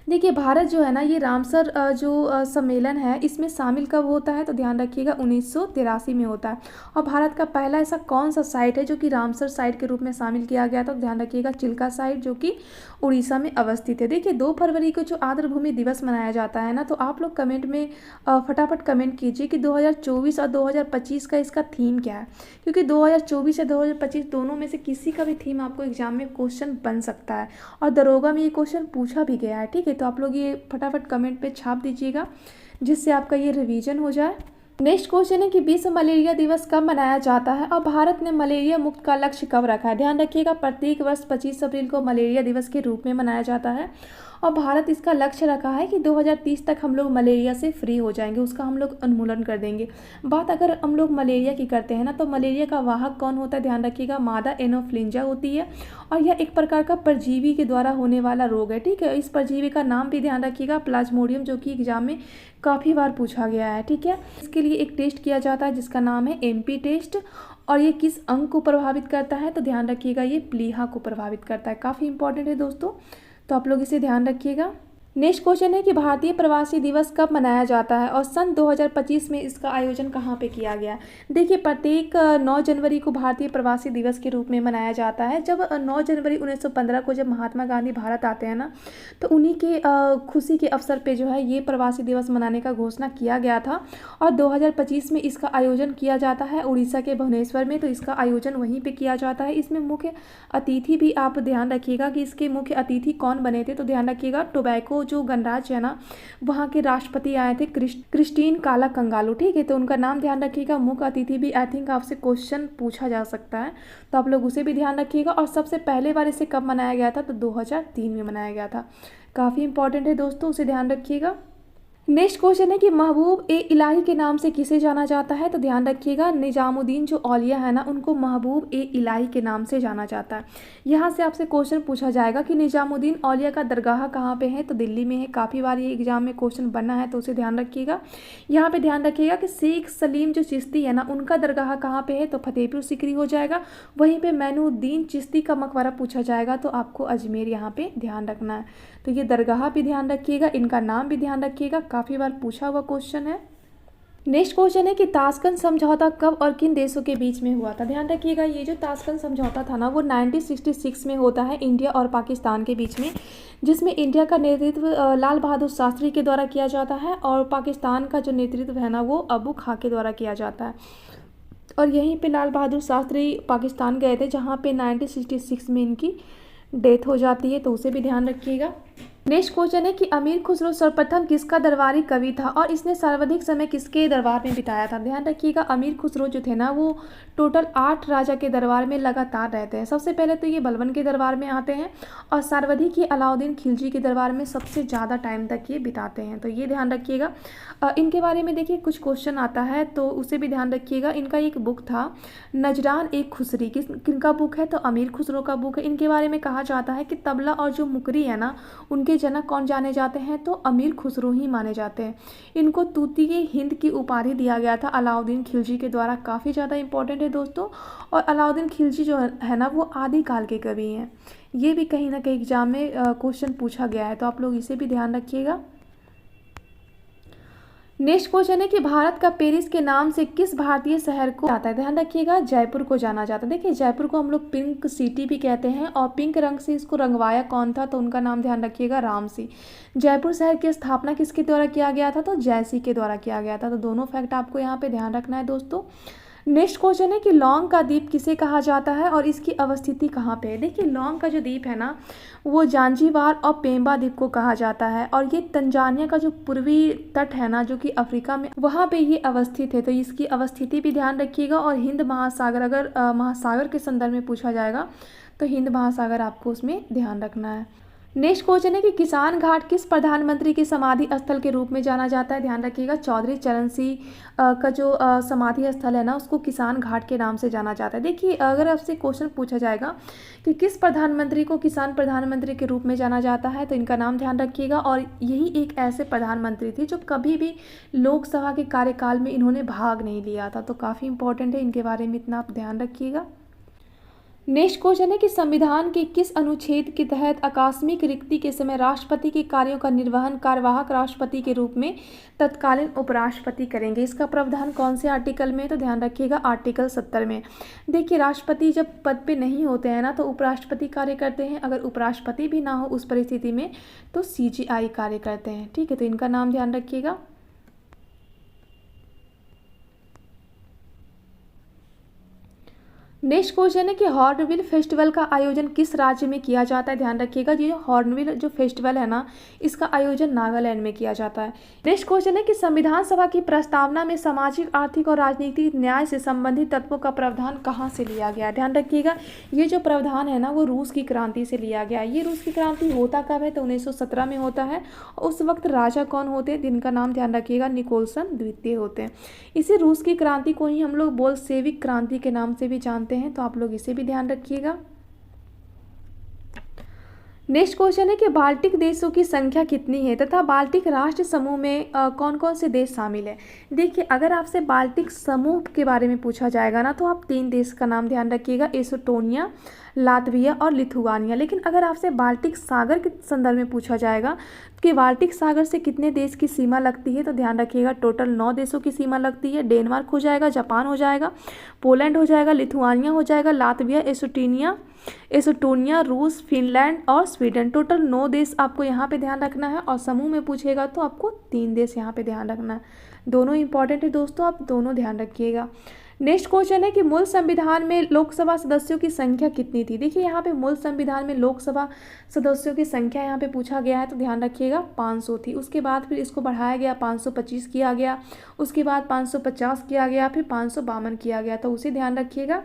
देखिए भारत जो है ना ये रामसर जो सम्मेलन है इसमें शामिल कब होता है, तो ध्यान रखिएगा 1983 में होता है और भारत का पहला ऐसा कौन सा साइट है जो कि रामसर साइट के रूप में शामिल किया गया था, तो ध्यान रखिएगा चिल्का साइट जो कि उड़ीसा में अवस्थित है। देखिए 2 फरवरी को जो आर्द्र भूमि दिवस मनाया जाता है ना, तो आप लोग कमेंट में फटाफट कमेंट कीजिए कि 2024 और 2025 का इसका थीम क्या है, क्योंकि 2024 या 2025 दोनों में से किसी का भी थीम आपको एग्जाम में क्वेश्चन बन सकता है और दरोगा में ये क्वेश्चन पूछा भी गया है, ठीक है। तो आप लोग ये फटाफट कमेंट पे छाप दीजिएगा जिससे आपका ये रिवीजन हो जाए। नेक्स्ट क्वेश्चन है कि विश्व मलेरिया दिवस कब मनाया जाता है और भारत ने मलेरिया मुक्त का लक्ष्य कब रखा है। ध्यान रखिएगा प्रत्येक वर्ष 25 अप्रैल को मलेरिया दिवस के रूप में मनाया जाता है और भारत इसका लक्ष्य रखा है कि 2030 तक हम लोग मलेरिया से फ्री हो जाएंगे, उसका हम लोग उन्मूलन कर देंगे। बात अगर हम लोग मलेरिया की करते हैं ना, तो मलेरिया का वाहक कौन होता है, ध्यान रखिएगा मादा एनोफ्लिंजा होती है और यह एक प्रकार का परजीवी के द्वारा होने वाला रोग है, ठीक है। इस परजीवी का नाम भी ध्यान रखिएगा प्लाज्मोडियम, जो कि एग्जाम में काफ़ी बार पूछा गया है, ठीक है। इसके लिए एक टेस्ट किया जाता है जिसका नाम है MP टेस्ट और ये किस अंग को प्रभावित करता है, तो ध्यान रखिएगा ये प्लीहा को प्रभावित करता है। काफ़ी इंपॉर्टेंट है दोस्तों, तो आप लोग इसे ध्यान रखिएगा। नेक्स्ट क्वेश्चन है कि भारतीय प्रवासी दिवस कब मनाया जाता है और सन 2025 में इसका आयोजन कहाँ पे किया गया। देखिए प्रत्येक 9 जनवरी को भारतीय प्रवासी दिवस के रूप में मनाया जाता है। जब 9 जनवरी 1915 को जब महात्मा गांधी भारत आते हैं ना, तो उन्हीं के खुशी के अवसर पे जो है ये प्रवासी दिवस मनाने का घोषणा किया गया था और 2025 में इसका आयोजन किया जाता है उड़ीसा के भुवनेश्वर में, तो इसका आयोजन वहीं पर किया जाता है। इसमें मुख्य अतिथि भी आप ध्यान रखिएगा कि इसके मुख्य अतिथि कौन बने थे, तो ध्यान रखिएगा टोबैको जो गणराज्य है ना वहाँ के राष्ट्रपति आए थे क्रिस्टीन काला कंगालू, ठीक है। तो उनका नाम ध्यान रखिएगा। मुख्य अतिथि भी आई थिंक आपसे क्वेश्चन पूछा जा सकता है, तो आप लोग उसे भी ध्यान रखिएगा। और सबसे पहले बार इसे कब मनाया गया था, तो 2003 में मनाया गया था। काफ़ी इंपॉर्टेंट है दोस्तों, उसे ध्यान रखिएगा। नेक्स्ट क्वेश्चन है कि महबूब ए इलाही के नाम से किसे जाना जाता है, तो ध्यान रखिएगा निजामुद्दीन जो औलिया है ना उनको महबूब ए इलाही के नाम से जाना जाता है। यहाँ से आपसे क्वेश्चन पूछा जाएगा कि निजामुद्दीन औलिया का दरगाह कहाँ पे है, तो दिल्ली में है। काफ़ी बार ये एग्जाम में क्वेश्चन बना है, तो उसे ध्यान रखिएगा। यहाँ पे ध्यान रखिएगा कि शेख सलीम जो चिश्ती है ना उनका दरगाह कहाँ पे है, तो फतेहपुर सिकरी हो जाएगा। वहीं पे मैनुद्दीन चिश्ती का मकबरा पूछा जाएगा, तो आपको अजमेर यहाँ पे ध्यान रखना है। तो ये दरगाह भी ध्यान रखिएगा, इनका नाम भी ध्यान रखिएगा, काफ़ी बार पूछा हुआ क्वेश्चन है। नेक्स्ट क्वेश्चन है कि ताशकंद समझौता कब और किन देशों के बीच में हुआ था। ध्यान रखिएगा, ये जो ताशकंद समझौता था ना वो 1966 में होता है इंडिया और पाकिस्तान के बीच में, जिसमें इंडिया का नेतृत्व लाल बहादुर शास्त्री के द्वारा किया जाता है और पाकिस्तान का जो नेतृत्व है ना वो अबू खां के द्वारा किया जाता है। और यहीं पे लाल बहादुर शास्त्री पाकिस्तान गए थे जहाँ पे 1966 में इनकी डेथ हो जाती है, तो उसे भी ध्यान रखिएगा। नेक्स्ट क्वेश्चन है कि अमीर खुसरो सर्वप्रथम किसका दरबारी कवि था और इसने सर्वाधिक समय किसके दरबार में बिताया था। ध्यान रखिएगा, अमीर खुसरो जो थे ना वो टोटल 8 राजा के दरबार में लगातार रहते हैं। सबसे पहले तो ये बलबन के दरबार में आते हैं और सर्वाधिक ये अलाउद्दीन खिलजी के दरबार में सबसे ज़्यादा टाइम तक ये बिताते हैं, तो ये ध्यान रखिएगा। इनके बारे में देखिए कुछ क्वेश्चन आता है तो उसे भी ध्यान रखिएगा। इनका एक बुक था नजरान एक खुसरी, किनका बुक है तो अमीर खुसरो का बुक है। इनके बारे में कहा जाता है कि तबला और जो मुकरी है ना उनके जनक कौन जाने जाते हैं तो अमीर खुसरो ही माने जाते हैं। इनको तूतीये हिंद की उपाधि दिया गया था अलाउद्दीन खिलजी के द्वारा, काफ़ी ज़्यादा इंपॉर्टेंट है दोस्तों। और अलाउद्दीन खिलजी जो है ना वो आदिकाल के कवि हैं। ये भी कहीं ना कहीं एग्जाम में क्वेश्चन पूछा गया है, तो आप लोग इसे भी ध्यान रखिएगा। नेक्स्ट क्वेश्चन है कि भारत का पेरिस के नाम से किस भारतीय शहर को जाता है। ध्यान रखिएगा, जयपुर को जाना जाता है। देखिए जयपुर को हम लोग पिंक सिटी भी कहते हैं और पिंक रंग से इसको रंगवाया कौन था तो उनका नाम ध्यान रखिएगा रामसी। जयपुर शहर की स्थापना किसके द्वारा किया गया था तो जयसिंह के द्वारा किया गया था। तो दोनों फैक्ट आपको यहाँ पे ध्यान रखना है दोस्तों। नेक्स्ट क्वेश्चन है कि लौंग का द्वीप किसे कहा जाता है और इसकी अवस्थिति कहाँ पे है। देखिए लौंग का जो द्वीप है ना वो जांजीबार और पेम्बा द्वीप को कहा जाता है और ये तंजानिया का जो पूर्वी तट है ना जो कि अफ्रीका में वहाँ पे ये अवस्थित है, तो इसकी अवस्थिति भी ध्यान रखिएगा। और हिंद महासागर, अगर महासागर के संदर्भ में पूछा जाएगा तो हिंद महासागर आपको उसमें ध्यान रखना है। नेक्स्ट क्वेश्चन है कि किसान घाट किस प्रधानमंत्री के समाधि स्थल के रूप में जाना जाता है। ध्यान रखिएगा, चौधरी चरण सिंह का जो समाधि स्थल है ना उसको किसान घाट के नाम से जाना जाता है। देखिए अगर आपसे क्वेश्चन पूछा जाएगा कि किस प्रधानमंत्री को किसान प्रधानमंत्री के रूप में जाना जाता है तो इनका नाम ध्यान रखिएगा। और यही एक ऐसे प्रधानमंत्री थे जो कभी भी लोकसभा के कार्यकाल में इन्होंने भाग नहीं लिया था, तो काफ़ी इंपॉर्टेंट है, इनके बारे में इतना आप ध्यान रखिएगा। नेक्स्ट क्वेश्चन है कि संविधान के किस अनुच्छेद के तहत आकस्मिक रिक्ति के समय राष्ट्रपति के कार्यों का निर्वहन कार्यवाहक राष्ट्रपति के रूप में तत्कालीन उपराष्ट्रपति करेंगे। इसका प्रावधान कौन से आर्टिकल में तो ध्यान रखिएगा आर्टिकल 70 में। देखिए राष्ट्रपति जब पद पे नहीं होते हैं ना तो उपराष्ट्रपति कार्य करते हैं, अगर उपराष्ट्रपति भी ना हो उस परिस्थिति में तो CGI कार्य करते हैं। ठीक है, तो इनका नाम ध्यान रखिएगा। नेक्स्ट क्वेश्चन है कि हॉर्नबिल फेस्टिवल का आयोजन किस राज्य में किया जाता है। ध्यान रखिएगा, ये हॉर्नबिल जो फेस्टिवल है ना इसका आयोजन नागालैंड में किया जाता है। नेक्स्ट क्वेश्चन है कि संविधान सभा की प्रस्तावना में सामाजिक आर्थिक और राजनीतिक न्याय से संबंधित तत्वों का प्रावधान कहाँ से लिया गया है। ध्यान रखिएगा, ये जो प्रावधान है ना वो रूस की क्रांति से लिया गया है। ये रूस की क्रांति होता कब है तो 1917 में होता है। उस वक्त राजा कौन होते हैं जिनका नाम ध्यान रखिएगा निकोलसन द्वितीय होते हैं। इसी रूस की क्रांति को ही हम लोग बोल्शेविक क्रांति के नाम से भी जानते हैं, तो आप लोग इसे भी ध्यान रखिएगा। नेक्स्ट क्वेश्चन है कि बाल्टिक देशों की संख्या कितनी है तथा बाल्टिक राष्ट्र समूह में कौन कौन से देश शामिल है। देखिए अगर आपसे बाल्टिक समूह के बारे में पूछा जाएगा ना तो आप 3 देश का नाम ध्यान रखिएगा, एस्टोनिया, लातविया और लिथुआनिया। लेकिन अगर आपसे बाल्टिक सागर के संदर्भ में पूछा जाएगा कि बाल्टिक सागर से कितने देश की सीमा लगती है तो ध्यान रखिएगा टोटल 9 देशों की सीमा लगती है। डेनमार्क हो जाएगा, जापान हो जाएगा, पोलैंड हो जाएगा, लिथुआनिया हो जाएगा, लातविया, एस्टोनिया, रूस, फिनलैंड और स्वीडन। टोटल 9 देश आपको यहाँ पे ध्यान रखना है। और समूह में पूछेगा तो आपको 3 देश यहाँ पे ध्यान रखना है। दोनों इंपॉर्टेंट है दोस्तों, आप दोनों ध्यान रखिएगा। नेक्स्ट क्वेश्चन है कि मूल संविधान में लोकसभा सदस्यों की संख्या कितनी थी। देखिए यहाँ पे मूल संविधान में लोकसभा सदस्यों की संख्या यहाँ पे पूछा गया है तो ध्यान रखिएगा 500 थी। उसके बाद फिर इसको बढ़ाया गया, 525 किया गया, उसके बाद 550 किया गया, फिर 552 किया गया, तो उसे ध्यान रखिएगा।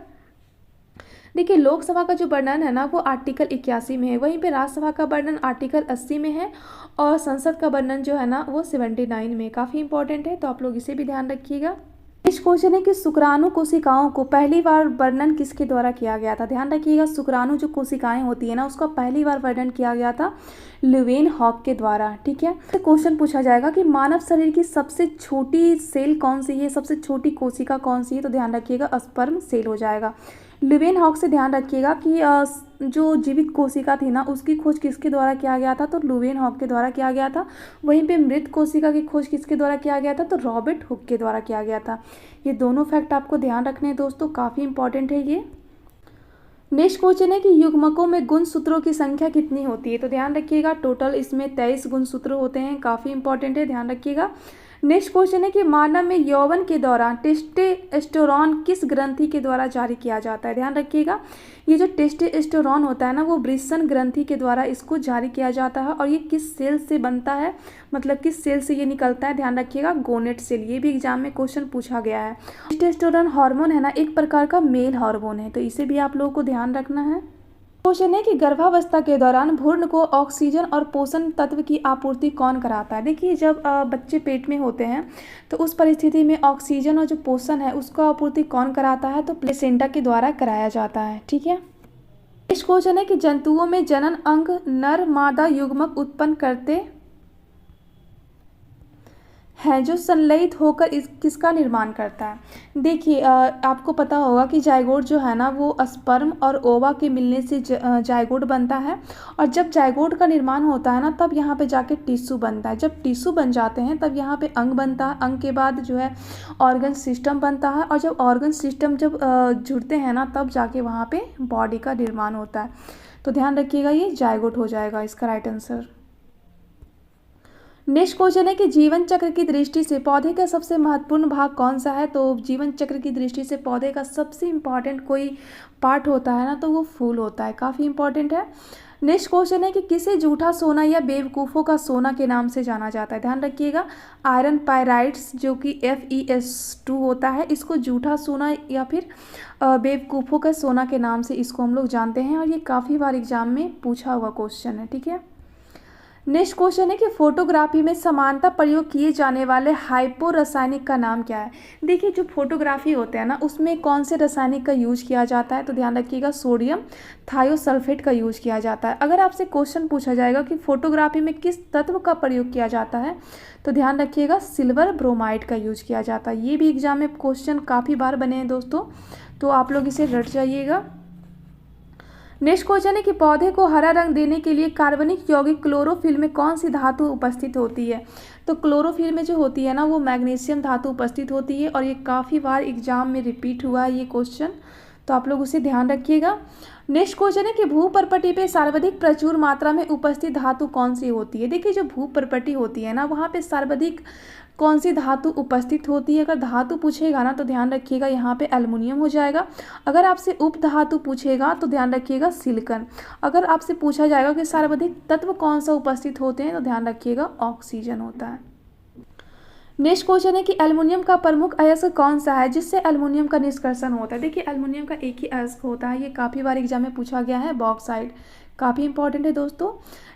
देखिए लोकसभा का जो वर्णन है ना वो आर्टिकल 81 में है, वहीं पे राज्यसभा का वर्णन आर्टिकल 80 में है और संसद का वर्णन जो है ना वो 79 में। काफ़ी इंपॉर्टेंट है, तो आप लोग इसे भी ध्यान रखिएगा। नेक्स्ट क्वेश्चन है कि शुक्राणु कोशिकाओं को पहली बार वर्णन किसके द्वारा किया गया था। ध्यान रखिएगा शुक्राणु जो कोशिकाएं होती है ना उसका पहली बार वर्णन किया गया था ल्यूवेनहॉक के द्वारा। ठीक है, तो क्वेश्चन पूछा जाएगा कि मानव शरीर की सबसे छोटी सेल कौन सी है, सबसे छोटी कोशिका कौन सी है, तो ध्यान रखिएगा स्पर्म सेल हो जाएगा। ल्यूवेनहॉक से ध्यान रखिएगा कि जो जीवित कोशिका थी ना उसकी खोज किसके द्वारा किया गया था, तो ल्यूवेनहॉक के द्वारा किया गया था। वहीं पे मृत कोशिका की खोज किसके द्वारा किया गया था, तो रॉबर्ट हुक के द्वारा किया गया था। ये दोनों फैक्ट आपको ध्यान रखने हैं दोस्तों, काफ़ी इंपॉर्टेंट है ये। नेक्स्ट क्वेश्चन है कि युग्मकों में गुणसूत्रों की संख्या कितनी होती है, तो ध्यान रखिएगा टोटल इसमें 23 गुणसूत्र होते हैं, काफ़ी इंपॉर्टेंट है, ध्यान रखिएगा। नेक्स्ट क्वेश्चन है कि मानव में यौवन के दौरान टेस्टोस्टेरोन किस ग्रंथि के द्वारा जारी किया जाता है, ध्यान रखिएगा। ये जो टेस्टोस्टेरोन होता है ना वो वृषण ग्रंथि के द्वारा इसको जारी किया जाता है। और ये किस सेल से बनता है, मतलब किस सेल से ये निकलता है, ध्यान रखिएगा गोनेट सेल। ये भी एग्जाम में क्वेश्चन पूछा गया है। टेस्टोस्टेरोन हार्मोन है ना एक प्रकार का मेल हार्मोन है, तो इसे भी आप लोगों को ध्यान रखना है। क्वेश्चन है कि गर्भावस्था के दौरान भ्रूण को ऑक्सीजन और पोषण तत्व की आपूर्ति कौन कराता है। देखिए जब बच्चे पेट में होते हैं तो उस परिस्थिति में ऑक्सीजन और जो पोषण है उसको आपूर्ति कौन कराता है, तो प्लेसेंटा के द्वारा कराया जाता है, ठीक है। नेक्स्ट क्वेश्चन है कि जंतुओं में जनन अंग नर मादा युग्मक उत्पन्न करते है जो संलयित होकर किसका निर्माण करता है। देखिए आपको पता होगा कि जायगोट जो है ना वो स्पर्म और ओवा के मिलने से जायगोट बनता है। और जब जायगोट का निर्माण होता है ना तब यहाँ पे जाके टिश्यू बनता है। जब टिश्यू बन जाते हैं तब यहाँ पे अंग बनता है, अंग के बाद जो है ऑर्गन सिस्टम बनता है। और जब ऑर्गन सिस्टम जब जुड़ते हैं ना तब जाके वहाँ पे बॉडी का निर्माण होता है। तो ध्यान रखिएगा ये जायगोट हो जाएगा इसका राइट आंसर। नेक्स्ट क्वेश्चन है कि जीवन चक्र की दृष्टि से पौधे का सबसे महत्वपूर्ण भाग कौन सा है, तो जीवन चक्र की दृष्टि से पौधे का सबसे इम्पॉर्टेंट कोई पार्ट होता है ना तो वो फूल होता है, काफ़ी इंपॉर्टेंट है। नेक्स्ट क्वेश्चन है कि किसे जूठा सोना या बेवकूफ़ों का सोना के नाम से जाना जाता है, ध्यान रखिएगा आयरन पायराइड्स जो कि FeS2 होता है इसको जूठा सोना या फिर बेवकूफ़ों का सोना के नाम से इसको हम लोग जानते हैं। और ये काफ़ी बार एग्जाम में पूछा हुआ क्वेश्चन है, ठीक है। नेक्स्ट क्वेश्चन है कि फोटोग्राफी में समानता प्रयोग किए जाने वाले हाइपो रासायनिक का नाम क्या है। देखिए जो फोटोग्राफी होते हैं ना उसमें कौन से रासायनिक का यूज किया जाता है, तो ध्यान रखिएगा सोडियम थायोसल्फेट का यूज किया जाता है। अगर आपसे क्वेश्चन पूछा जाएगा कि फोटोग्राफी में किस तत्व का प्रयोग किया जाता है, तो ध्यान रखिएगा सिल्वर ब्रोमाइड का यूज किया जाता है। ये भी एग्जाम में क्वेश्चन काफ़ी बार बने हैं दोस्तों, तो आप लोग इसे रट जाइएगा। नेक्स्ट क्वेश्चन है कि पौधे को हरा रंग देने के लिए कार्बनिक यौगिक क्लोरोफिल में कौन सी धातु उपस्थित होती है, तो क्लोरोफिल में जो होती है ना वो मैग्नीशियम धातु उपस्थित होती है। और ये काफ़ी बार एग्जाम में रिपीट हुआ है ये क्वेश्चन, तो आप लोग उसे ध्यान रखिएगा। नेक्स्ट क्वेश्चन है कि भूपर्पटी पे सर्वाधिक प्रचुर मात्रा में उपस्थित धातु कौन सी होती है। देखिए जो भूपर्पटी होती है ना वहाँ पे सर्वाधिक कौन सी धातु उपस्थित होती है। अगर धातु पूछेगा ना तो ध्यान रखिएगा यहाँ पे एल्युमिनियम हो जाएगा। अगर आपसे उपधातु पूछेगा तो ध्यान रखिएगा सिलिकॉन। अगर आपसे पूछा जाएगा कि सर्वाधिक तत्व कौन सा उपस्थित होते हैं तो ध्यान रखिएगा ऑक्सीजन होता है। नेक्स्ट क्वेश्चन है कि एल्युमिनियम का प्रमुख अयस्क कौन सा है जिससे एल्युमिनियम का निष्कर्षण होता है। देखिए एल्युमिनियम का एक ही अयस्क होता है, ये काफ़ी बार एग्जाम में पूछा गया है, बॉक्साइड, काफ़ी इंपॉर्टेंट है दोस्तों।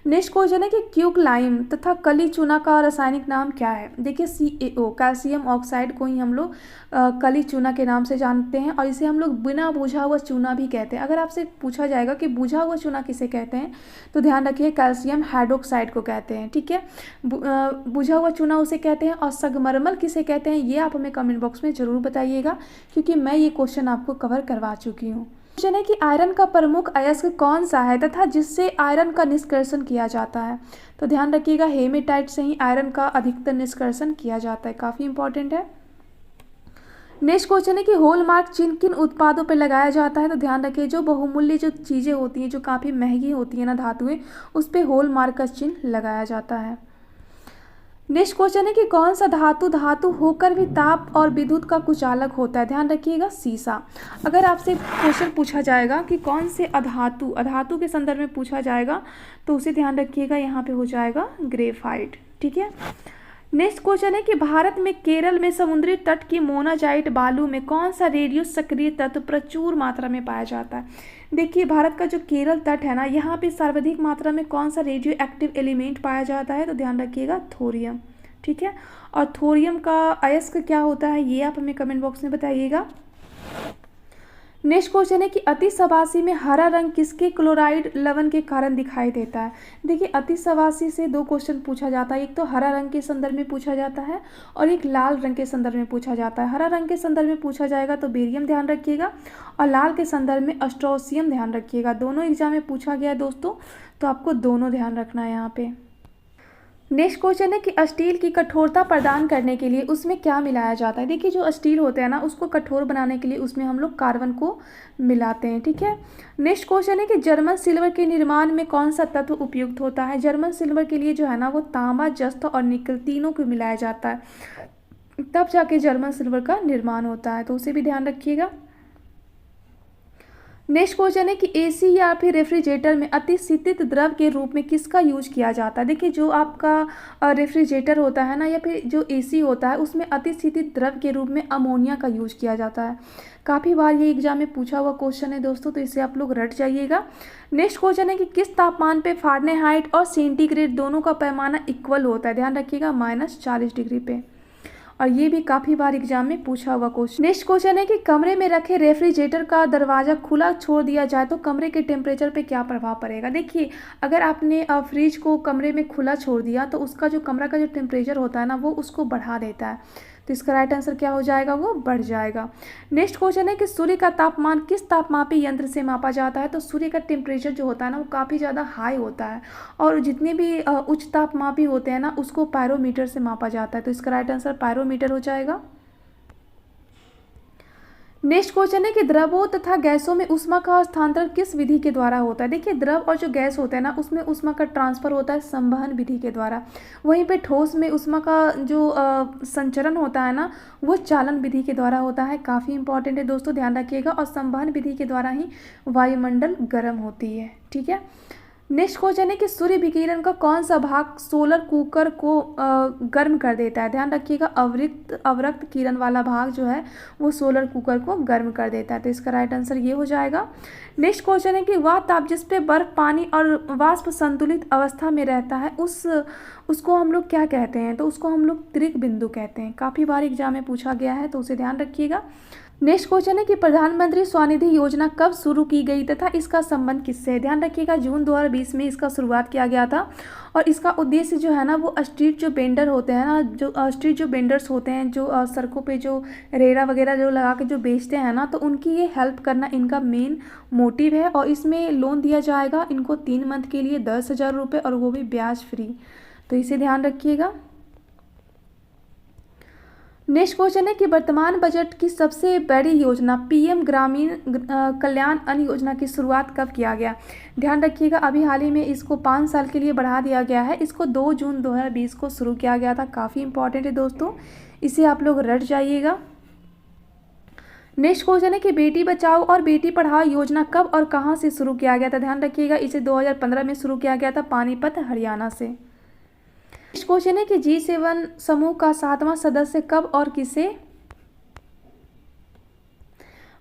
नेक्स्ट क्वेश्चन है कि क्यूकलाइम तथा कली चूना का रासायनिक नाम क्या है। देखिए CaO कैल्शियम ऑक्साइड को ही हम लोग कली चूना के नाम से जानते हैं और इसे हम लोग बिना बुझा हुआ चूना भी कहते हैं। अगर आपसे पूछा जाएगा कि बुझा हुआ चूना किसे कहते हैं तो ध्यान रखिए कैल्शियम हाइड्रोक्साइड को कहते हैं, ठीक है। बुझा हुआ चूना उसे कहते हैं। और संगमरमर किसे कहते हैं ये आप हमें कमेंट बॉक्स में ज़रूर बताइएगा क्योंकि मैं ये क्वेश्चन आपको कवर करवा चुकी हूँ। क्वेश्चन है कि आयरन का प्रमुख अयस्क कौन सा है तथा जिससे आयरन का निष्कर्षण किया जाता है, तो ध्यान रखिएगा हेमेटाइट से ही आयरन का अधिकतर निष्कर्षण किया जाता है, काफ़ी इंपॉर्टेंट है। नेक्स्ट क्वेश्चन है कि हॉलमार्क चिन्ह किन उत्पादों पर लगाया जाता है, तो ध्यान रखिए जो बहुमूल्य जो चीज़ें होती हैं जो काफ़ी महंगी होती हैं ना धातुएं उस पर हॉलमार्क का चिन्ह लगाया जाता है। नेक्स्ट क्वेश्चन है कि कौन सा धातु होकर भी ताप और विद्युत का कुचालक होता है, ध्यान रखिएगा सीसा। अगर आपसे क्वेश्चन पूछा जाएगा कि कौन से अधातु के संदर्भ में पूछा जाएगा तो उसे ध्यान रखिएगा यहाँ पे हो जाएगा ग्रेफाइट, ठीक है। नेक्स्ट क्वेश्चन है कि भारत में केरल में समुद्री तट की मोनाजाइट बालू में कौन सा रेडियो सक्रिय तत्व प्रचुर मात्रा में पाया जाता है। देखिए भारत का जो केरल तट है ना यहाँ पे सर्वाधिक मात्रा में कौन सा रेडियो एक्टिव एलिमेंट पाया जाता है, तो ध्यान रखिएगा थोरियम, ठीक है। और थोरियम का अयस्क क्या होता है ये आप हमें कमेंट बॉक्स में बताइएगा। नेक्स्ट क्वेश्चन है कि अतिसवासी में हरा रंग किसके क्लोराइड लवण के कारण दिखाई देता है। देखिए अतिसवासी से दो क्वेश्चन पूछा जाता है, एक तो हरा रंग के संदर्भ में पूछा जाता है और एक लाल रंग के संदर्भ में पूछा जाता है। हरा रंग के संदर्भ में पूछा जाएगा तो बेरियम ध्यान रखिएगा और लाल के संदर्भ में एस्ट्रोसियम ध्यान रखिएगा। दोनों एग्जाम में पूछा गया है दोस्तों, तो आपको दोनों ध्यान रखना है यहाँ पे। नेक्स्ट क्वेश्चन है कि स्टील की कठोरता प्रदान करने के लिए उसमें क्या मिलाया जाता है। देखिए जो स्टील होता है ना, उसको कठोर बनाने के लिए उसमें हम लोग कार्बन को मिलाते हैं, ठीक है। नेक्स्ट क्वेश्चन है कि जर्मन सिल्वर के निर्माण में कौन सा तत्व उपयुक्त होता है। जर्मन सिल्वर के लिए जो है ना, वो तांबा, जस्त और निकल तीनों को मिलाया जाता है, तब जाके जर्मन सिल्वर का निर्माण होता है, तो उसे भी ध्यान रखिएगा। नेक्स्ट क्वेश्चन है कि एसी या फिर रेफ्रिजरेटर में अतिशीतित द्रव के रूप में किसका यूज किया जाता है। देखिए जो आपका रेफ्रिजरेटर होता है ना, या फिर जो एसी होता है, उसमें अतिशीतित द्रव के रूप में अमोनिया का यूज किया जाता है। काफ़ी बार ये एग्जाम में पूछा हुआ क्वेश्चन है दोस्तों, तो इसे आप लोग रट जाइएगा। नेक्स्ट क्वेश्चन है कि किस तापमान पे फ़ारेनहाइट और सेंटीग्रेड दोनों का पैमाना इक्वल होता है। ध्यान रखिएगा, -40 डिग्री पे, और ये भी काफ़ी बार एग्जाम में पूछा हुआ क्वेश्चन। नेक्स्ट क्वेश्चन है कि कमरे में रखे रेफ्रिजरेटर का दरवाज़ा खुला छोड़ दिया जाए तो कमरे के टेम्परेचर पे क्या प्रभाव पड़ेगा। देखिए अगर आपने फ्रिज को कमरे में खुला छोड़ दिया तो उसका जो कमरा का जो टेम्परेचर होता है ना, वो उसको बढ़ा देता है, तो इसका राइट आंसर क्या हो जाएगा, वो बढ़ जाएगा। नेक्स्ट क्वेश्चन है कि सूर्य का तापमान किस तापमापी यंत्र से मापा जाता है। तो सूर्य का टेम्परेचर जो होता है ना, वो काफ़ी ज़्यादा हाई होता है, और जितने भी उच्च तापमापी होते हैं ना, उसको पायरोमीटर से मापा जाता है, तो इसका राइट आंसर पायरोमीटर हो जाएगा। नेक्स्ट क्वेश्चन है कि द्रवों तथा गैसों में ऊष्मा का हस्तांतरण किस विधि के द्वारा होता है। देखिए द्रव और जो गैस होता है ना, उसमें ऊष्मा का ट्रांसफर होता है संवहन विधि के द्वारा। वहीं पे ठोस में ऊष्मा का जो संचरण होता है ना, वो चालन विधि के द्वारा होता है। काफ़ी इंपॉर्टेंट है दोस्तों, ध्यान रखिएगा। और संवहन विधि के द्वारा ही वायुमंडल गर्म होती है, ठीक है। नेक्स्ट क्वेश्चन है कि सूर्य विकिरण का कौन सा भाग सोलर कुकर को गर्म कर देता है। ध्यान रखिएगा, अवरक्त किरण वाला भाग जो है वो सोलर कुकर को गर्म कर देता है, तो इसका राइट आंसर ये हो जाएगा। नेक्स्ट क्वेश्चन है कि वह ताप जिस पे बर्फ, पानी और वाष्प संतुलित अवस्था में रहता है उसको हम लोग क्या कहते हैं। तो उसको हम लोग त्रिक बिंदु कहते हैं। काफ़ी बार एग्जाम में पूछा गया है, तो उसे ध्यान रखिएगा। नेक्स्ट क्वेश्चन है कि प्रधानमंत्री स्वनिधि योजना कब शुरू की गई तथा इसका संबंध किससे है। ध्यान रखिएगा, जून 2020 में इसका शुरुआत किया गया था, और इसका उद्देश्य जो है ना, वो स्ट्रीट जो वेंडर होते हैं ना, जो स्ट्रीट जो वेंडर्स होते हैं, जो सड़कों पे जो रेड़ा वगैरह जो लगा के जो बेचते हैं ना, तो उनकी ये हेल्प करना इनका मेन मोटिव है। और इसमें लोन दिया जाएगा इनको 3 मंथ के लिए 10,000 रुपये, और वो भी ब्याज फ्री, तो इसे ध्यान रखिएगा। नेक्स्ट क्वेश्चन है कि वर्तमान बजट की सबसे बड़ी योजना पीएम ग्रामीण कल्याण अन्न योजना की शुरुआत कब किया गया। ध्यान रखिएगा, अभी हाल ही में इसको 5 साल के लिए बढ़ा दिया गया है। इसको 2 जून 2020 को शुरू किया गया था। काफ़ी इंपॉर्टेंट है दोस्तों, इसे आप लोग रट जाइएगा। नेक्स्ट क्वेश्चन है कि बेटी बचाओ और बेटी पढ़ाओ योजना कब और कहाँ से शुरू किया गया था। ध्यान रखिएगा, इसे 2015 में शुरू किया गया था, पानीपत हरियाणा से। नेक्स्ट क्वेश्चन है कि G7 समूह का 7वां सदस्य कब और किसे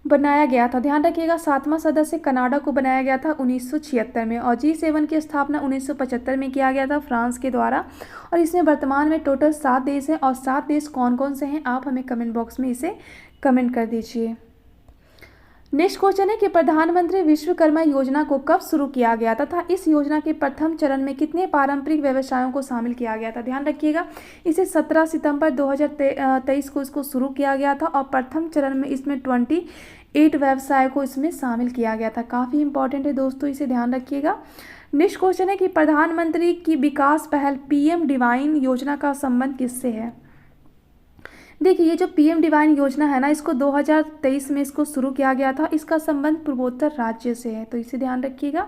बनाया गया था। ध्यान रखिएगा, 7वां सदस्य कनाडा को बनाया गया था 1976 में, और G7 की स्थापना 1975 में किया गया था फ्रांस के द्वारा। और इसमें वर्तमान में टोटल 7 देश हैं, और 7 देश कौन कौन से हैं आप हमें कमेंट बॉक्स में इसे कमेंट कर दीजिए। नेक्स्ट क्वेश्चन है कि प्रधानमंत्री विश्वकर्मा योजना को कब शुरू किया गया तथा इस योजना के प्रथम चरण में कितने पारंपरिक व्यवसायों को शामिल किया गया था। ध्यान रखिएगा, इसे 17 सितंबर 2023 को इसको शुरू किया गया था, और प्रथम चरण में इसमें 28 व्यवसाय को इसमें शामिल किया गया था। काफ़ी इंपॉर्टेंट है दोस्तों, इसे ध्यान रखिएगा। नेक्स्ट क्वेश्चन है कि प्रधानमंत्री की विकास पहल पीएम डिवाइन योजना का संबंध किससे है। देखिए ये जो पीएम डिवाइन योजना है ना, इसको 2023 में इसको शुरू किया गया था। इसका संबंध पूर्वोत्तर राज्य से है, तो इसे ध्यान रखिएगा।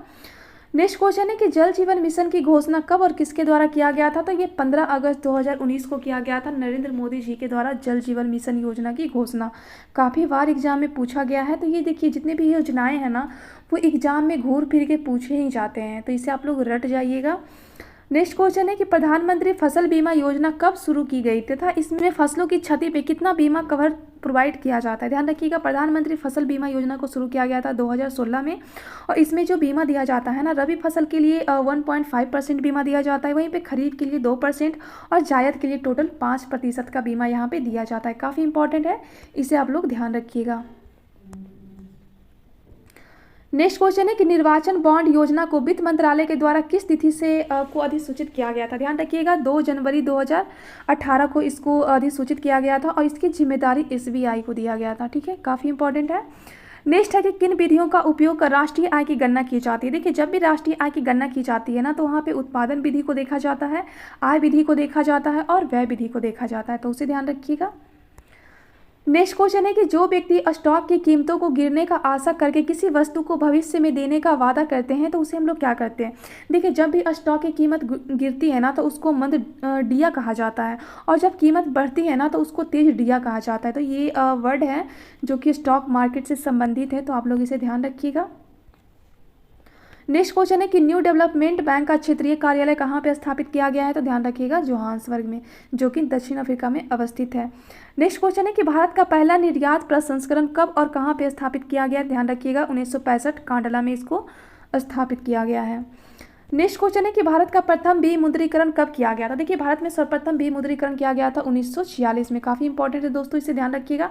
नेक्स्ट क्वेश्चन है कि जल जीवन मिशन की घोषणा कब और किसके द्वारा किया गया था। तो ये 15 अगस्त 2019 को किया गया था, नरेंद्र मोदी जी के द्वारा जल जीवन मिशन योजना की घोषणा। काफ़ी बार एग्जाम में पूछा गया है, तो ये देखिए जितने भी योजनाएं हैं ना, वो एग्जाम में घूर फिर के पूछे ही जाते हैं, तो इसे आप लोग रट जाइएगा। नेक्स्ट क्वेश्चन है कि प्रधानमंत्री फसल बीमा योजना कब शुरू की गई तथा इसमें फसलों की क्षति पे कितना बीमा कवर प्रोवाइड किया जाता है। ध्यान रखिएगा, प्रधानमंत्री फसल बीमा योजना को शुरू किया गया था 2016 में, और इसमें जो बीमा दिया जाता है ना, रबी फसल के लिए 1.5% बीमा दिया जाता है, वहीं पे खरीफ के लिए 2% और जायद के लिए टोटल 5% का बीमा यहाँ पे दिया जाता है। काफ़ी इंपॉर्टेंट है, इसे आप लोग ध्यान रखिएगा। नेक्स्ट क्वेश्चन है कि निर्वाचन बॉन्ड योजना को वित्त मंत्रालय के द्वारा किस तिथि से को अधिसूचित किया गया था। ध्यान रखिएगा, 2 जनवरी 2018 को इसको अधिसूचित किया गया था, और इसकी जिम्मेदारी SBI को दिया गया था। ठीक है, काफ़ी इंपॉर्टेंट है। नेक्स्ट है कि किन विधियों का उपयोग कर राष्ट्रीय आय की गणना की जाती है। देखिए, जब भी राष्ट्रीय आय की गणना की जाती है ना, तो वहाँ पे उत्पादन विधि को देखा जाता है, आय विधि को देखा जाता है और व्यय विधि को देखा जाता है, तो उसे ध्यान रखिएगा। नेक्स्ट क्वेश्चन है कि जो व्यक्ति स्टॉक की कीमतों को गिरने का आशा करके किसी वस्तु को भविष्य में देने का वादा करते हैं, तो उसे हम लोग क्या करते हैं। देखिए, जब भी स्टॉक की कीमत गिरती है ना, तो उसको मंद डिया कहा जाता है, और जब कीमत बढ़ती है ना, तो उसको तेज डिया कहा जाता है। तो ये वर्ड है जो कि स्टॉक मार्केट से संबंधित है, तो आप लोग इसे ध्यान रखिएगा। नेक्स्ट क्वेश्चन है कि न्यू डेवलपमेंट बैंक का क्षेत्रीय कार्यालय कहाँ पे स्थापित किया गया है, तो ध्यान रखिएगा जोहान्सबर्ग में, जो कि दक्षिण अफ्रीका में अवस्थित है। नेक्स्ट क्वेश्चन है कि भारत का पहला निर्यात प्रसंस्करण कब और कहाँ पे स्थापित किया गया है, ध्यान रखिएगा 1965 कांडला में इसको स्थापित किया गया है। नेक्स्ट क्वेश्चन है कि भारत का प्रथम विमुद्रीकरण कब किया गया था। देखिए, भारत में सर्वप्रथम विमुद्रीकरण किया गया था 1946 में। काफ़ी इंपॉर्टेंट है दोस्तों, इसे ध्यान रखिएगा।